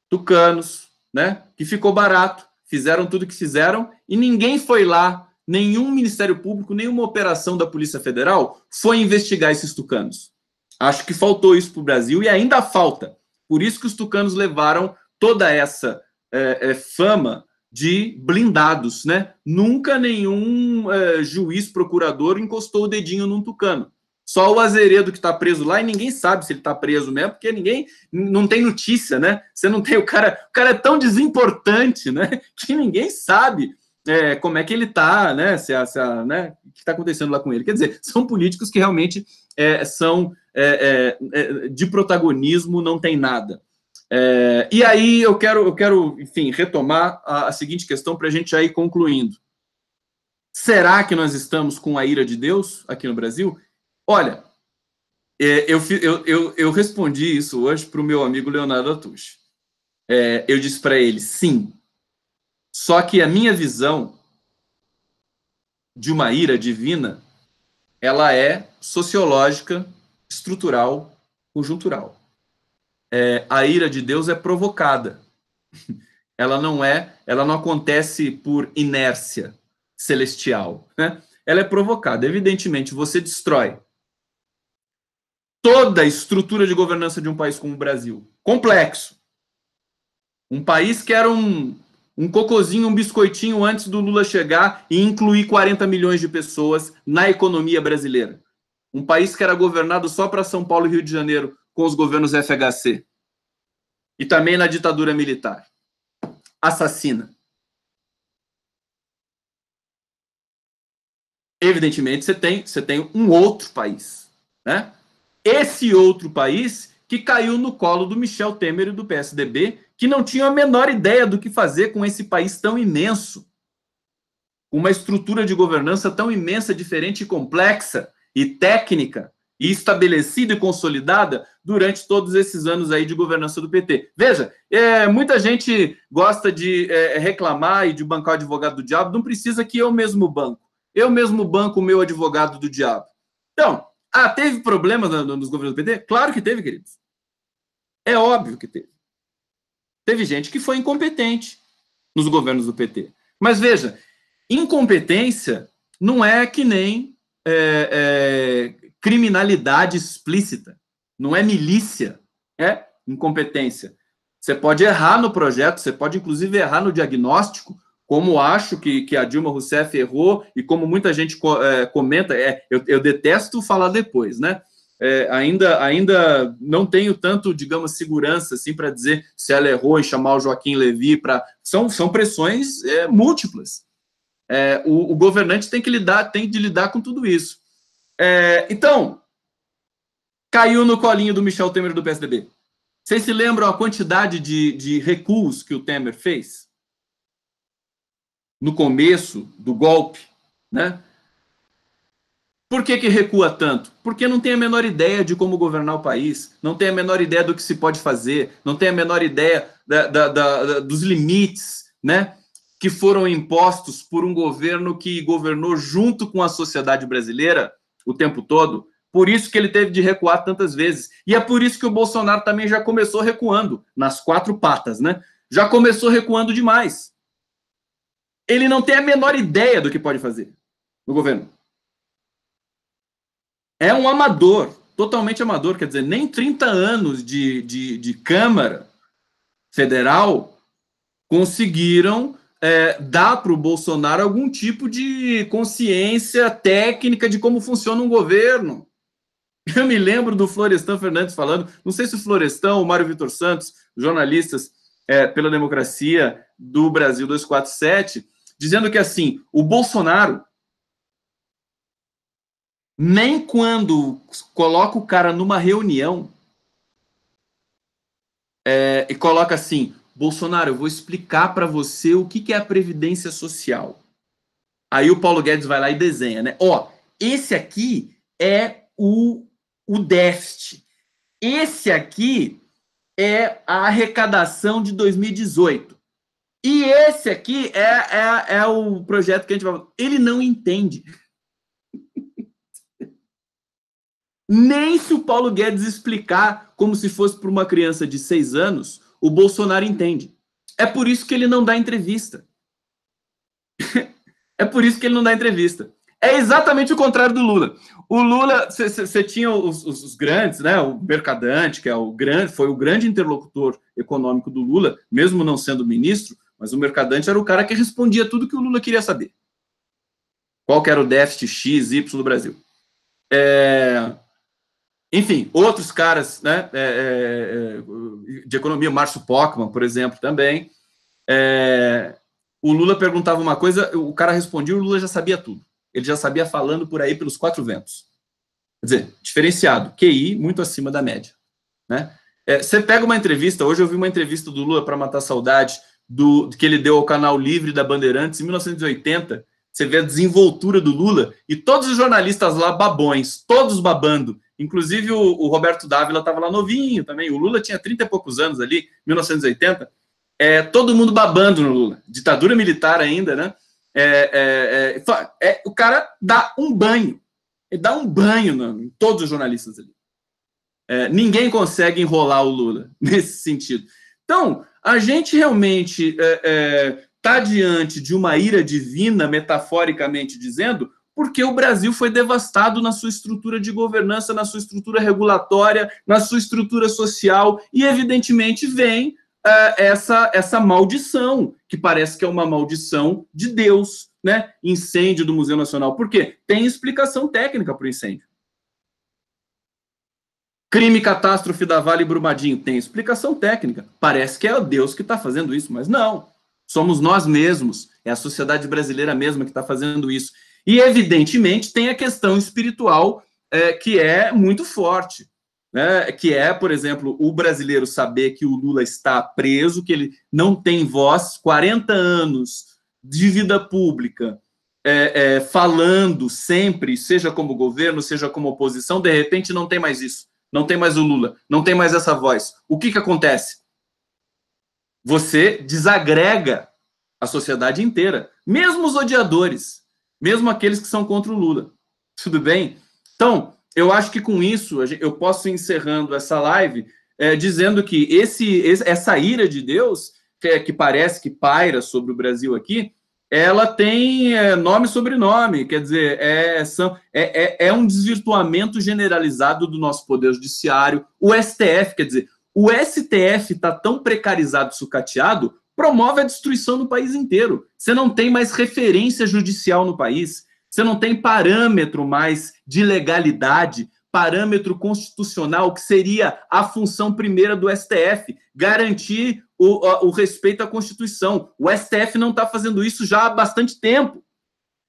[SPEAKER 1] Tucanos, né, que ficou barato, fizeram tudo o que fizeram e ninguém foi lá, nenhum Ministério Público, nenhuma operação da Polícia Federal foi investigar esses tucanos. Acho que faltou isso para o Brasil e ainda falta. Por isso que os tucanos levaram toda essa fama de blindados, né? Nunca nenhum juiz, procurador encostou o dedinho num tucano. Só o Azeredo que está preso lá e ninguém sabe se ele está preso mesmo, porque ninguém não tem notícia, né? Você não tem o cara é tão desimportante, né? Que ninguém sabe como é que ele está, né? Né? O que está acontecendo lá com ele? Quer dizer, são políticos que realmente são de protagonismo, não tem nada. E aí eu quero, enfim, retomar a seguinte questão para a gente já ir concluindo. Será que nós estamos com a ira de Deus aqui no Brasil? Olha, eu respondi isso hoje para o meu amigo Leonardo Atush. Eu disse para ele, sim, só que a minha visão de uma ira divina, ela é sociológica, estrutural, conjuntural. A ira de Deus é provocada. Ela não acontece por inércia celestial, né? Ela é provocada. Evidentemente, você destrói toda a estrutura de governança de um país como o Brasil. Complexo. Um país que era um cocôzinho, um biscoitinho antes do Lula chegar e incluir 40 milhões de pessoas na economia brasileira. Um país que era governado só para São Paulo e Rio de Janeiro com os governos FHC. E também na ditadura militar. Assassina. Evidentemente, você tem um outro país, né? Esse outro país que caiu no colo do Michel Temer e do PSDB, que não tinham a menor ideia do que fazer com esse país tão imenso, uma estrutura de governança tão imensa, diferente e complexa, e técnica, e estabelecida e consolidada durante todos esses anos aí de governança do PT. Veja, muita gente gosta de reclamar e de bancar o advogado do diabo, não precisa que eu mesmo banco. Eu mesmo banco o meu advogado do diabo. Então, teve problemas nos governos do PT? Claro que teve, queridos. É óbvio que teve. Teve gente que foi incompetente nos governos do PT. Mas veja, incompetência não é que nem criminalidade explícita. Não é milícia. É incompetência. Você pode errar no projeto, você pode inclusive errar no diagnóstico, como acho que a Dilma Rousseff errou e como muita gente comenta. Eu detesto falar depois, né? Ainda não tenho tanto, digamos, segurança assim para dizer se ela errou em chamar o Joaquim Levy para. São pressões múltiplas. O governante tem de lidar com tudo isso. Então, caiu no colinho do Michel Temer do PSDB. Vocês se lembram a quantidade de recuos que o Temer fez no começo do golpe, né? Por que recua tanto? Porque não tem a menor ideia de como governar o país, não tem a menor ideia do que se pode fazer, não tem a menor ideia dos limites, né, que foram impostos por um governo que governou junto com a sociedade brasileira o tempo todo. Por isso que ele teve de recuar tantas vezes. E é por isso que o Bolsonaro também já começou recuando, nas quatro patas, né? Já começou recuando demais. Ele não tem a menor ideia do que pode fazer no governo. É um amador, totalmente amador, quer dizer, nem 30 anos de Câmara Federal conseguiram dar para o Bolsonaro algum tipo de consciência técnica de como funciona um governo. Eu me lembro do Florestan Fernandes falando, não sei se o Florestan ou o Mário Vitor Santos, jornalistas pela democracia do Brasil 247, dizendo que assim, o Bolsonaro, nem quando coloca o cara numa reunião e coloca assim, Bolsonaro, eu vou explicar para você o que é a Previdência Social. Aí o Paulo Guedes vai lá e desenha, né? Esse aqui é o déficit. Esse aqui é a arrecadação de 2018. E esse aqui é o projeto que a gente vai... Ele não entende. Nem se o Paulo Guedes explicar como se fosse para uma criança de 6 anos, o Bolsonaro entende. É por isso que ele não dá entrevista. É por isso que ele não dá entrevista. É exatamente o contrário do Lula. O Lula, você tinha os grandes, né? O Mercadante, que foi o grande interlocutor econômico do Lula, mesmo não sendo ministro, mas o Mercadante era o cara que respondia tudo que o Lula queria saber. Qual que era o déficit X, Y do Brasil. Enfim, outros caras, né, de economia, Márcio Pockmann, por exemplo, também. O Lula perguntava uma coisa, o cara respondia, o Lula já sabia tudo. Ele já sabia falando por aí pelos 4 ventos. Quer dizer, diferenciado, QI muito acima da média. Né? Você pega uma entrevista, hoje eu vi uma entrevista do Lula para matar a saudade, que ele deu ao Canal Livre da Bandeirantes em 1980. Você vê a desenvoltura do Lula e todos os jornalistas lá babões, todos babando. Inclusive o Roberto Dávila estava lá novinho também. O Lula tinha 30 e poucos anos ali, 1980. Todo mundo babando no Lula. Ditadura militar ainda, né? O cara dá um banho. Ele dá um banho em todos os jornalistas ali. Ninguém consegue enrolar o Lula nesse sentido. Então, a gente realmente está diante de uma ira divina, metaforicamente dizendo, porque o Brasil foi devastado na sua estrutura de governança, na sua estrutura regulatória, na sua estrutura social, e evidentemente vem essa maldição, que parece que é uma maldição de Deus, né? Incêndio do Museu Nacional. Por quê? Tem explicação técnica para o incêndio. Crime, catástrofe da Vale e Brumadinho, tem explicação técnica. Parece que é o Deus que está fazendo isso, mas não. Somos nós mesmos, é a sociedade brasileira mesma que está fazendo isso. E, evidentemente, tem a questão espiritual que é muito forte. né, que é, por exemplo, o brasileiro saber que o Lula está preso, que ele não tem voz, 40 anos de vida pública, falando sempre, seja como governo, seja como oposição, de repente não tem mais isso, não tem mais o Lula, não tem mais essa voz. O que acontece? Você desagrega a sociedade inteira, mesmo os odiadores, mesmo aqueles que são contra o Lula. Tudo bem? Então, eu acho que com isso eu posso ir encerrando essa live dizendo que essa ira de Deus, que parece que paira sobre o Brasil aqui, ela tem nome e sobrenome, quer dizer, é um desvirtuamento generalizado do nosso poder judiciário. O STF, quer dizer, o STF está tão precarizado, sucateado, promove a destruição no país inteiro. Você não tem mais referência judicial no país, você não tem parâmetro mais de legalidade, parâmetro constitucional, que seria a função primeira do STF, garantir o respeito à Constituição. O STF não está fazendo isso já há bastante tempo.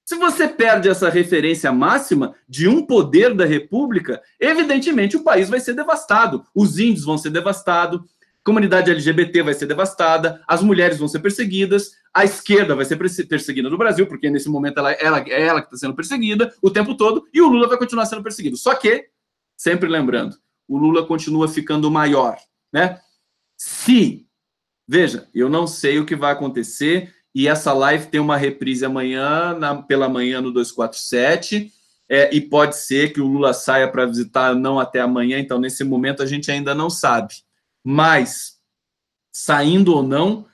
[SPEAKER 1] Se você perde essa referência máxima de um poder da República, evidentemente o país vai ser devastado. Os índios vão ser devastados, a comunidade LGBT vai ser devastada, as mulheres vão ser perseguidas, a esquerda vai ser perseguida no Brasil, porque nesse momento ela é ela que está sendo perseguida o tempo todo, e o Lula vai continuar sendo perseguido. Só que, sempre lembrando, o Lula continua ficando maior, né? Veja, eu não sei o que vai acontecer, e essa live tem uma reprise amanhã, pela manhã no 247, e pode ser que o Lula saia para visitar não até amanhã, então nesse momento a gente ainda não sabe. Mas, saindo ou não,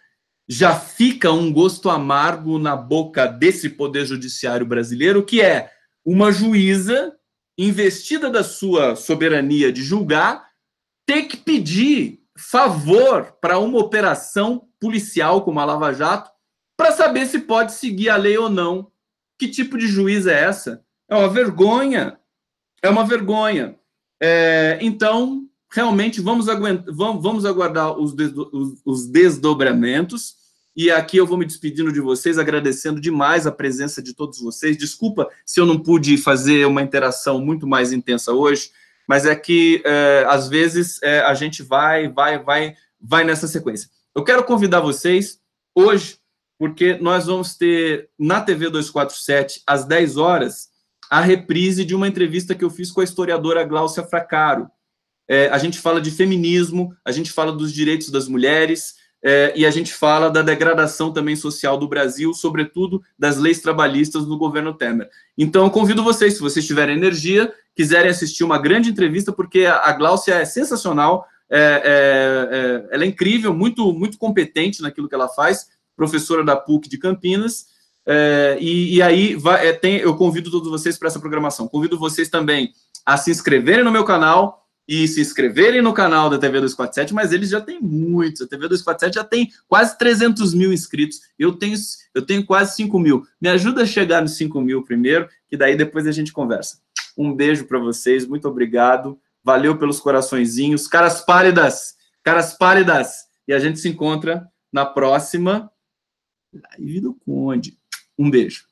[SPEAKER 1] já fica um gosto amargo na boca desse poder judiciário brasileiro, que é uma juíza investida da sua soberania de julgar, ter que pedir favor para uma operação policial como a Lava Jato, para saber se pode seguir a lei ou não. Que tipo de juiz é essa? É uma vergonha. É uma vergonha. Então, realmente, vamos aguardar os desdobramentos. E aqui eu vou me despedindo de vocês, agradecendo demais a presença de todos vocês. Desculpa se eu não pude fazer uma interação muito mais intensa hoje, mas é que, às vezes, a gente vai nessa sequência. Eu quero convidar vocês hoje, porque nós vamos ter na TV 247, às 10 horas, a reprise de uma entrevista que eu fiz com a historiadora Gláucia Fracaro. A gente fala de feminismo, a gente fala dos direitos das mulheres, e a gente fala da degradação também social do Brasil, sobretudo das leis trabalhistas do governo Temer. Então, eu convido vocês, se vocês tiverem energia, quiserem assistir uma grande entrevista, porque a Gláucia é sensacional, ela é incrível, muito, muito competente naquilo que ela faz, professora da PUC de Campinas, e aí eu convido todos vocês para essa programação. Convido vocês também a se inscreverem no meu canal e se inscreverem no canal da TV 247, mas eles já têm muitos. A TV 247 já tem quase 300 mil inscritos. Eu tenho quase 5 mil. Me ajuda a chegar nos 5 mil primeiro, que daí depois a gente conversa. Um beijo para vocês, muito obrigado. Valeu pelos coraçõezinhos. Caras pálidas! E a gente se encontra na próxima live do Conde. Um beijo.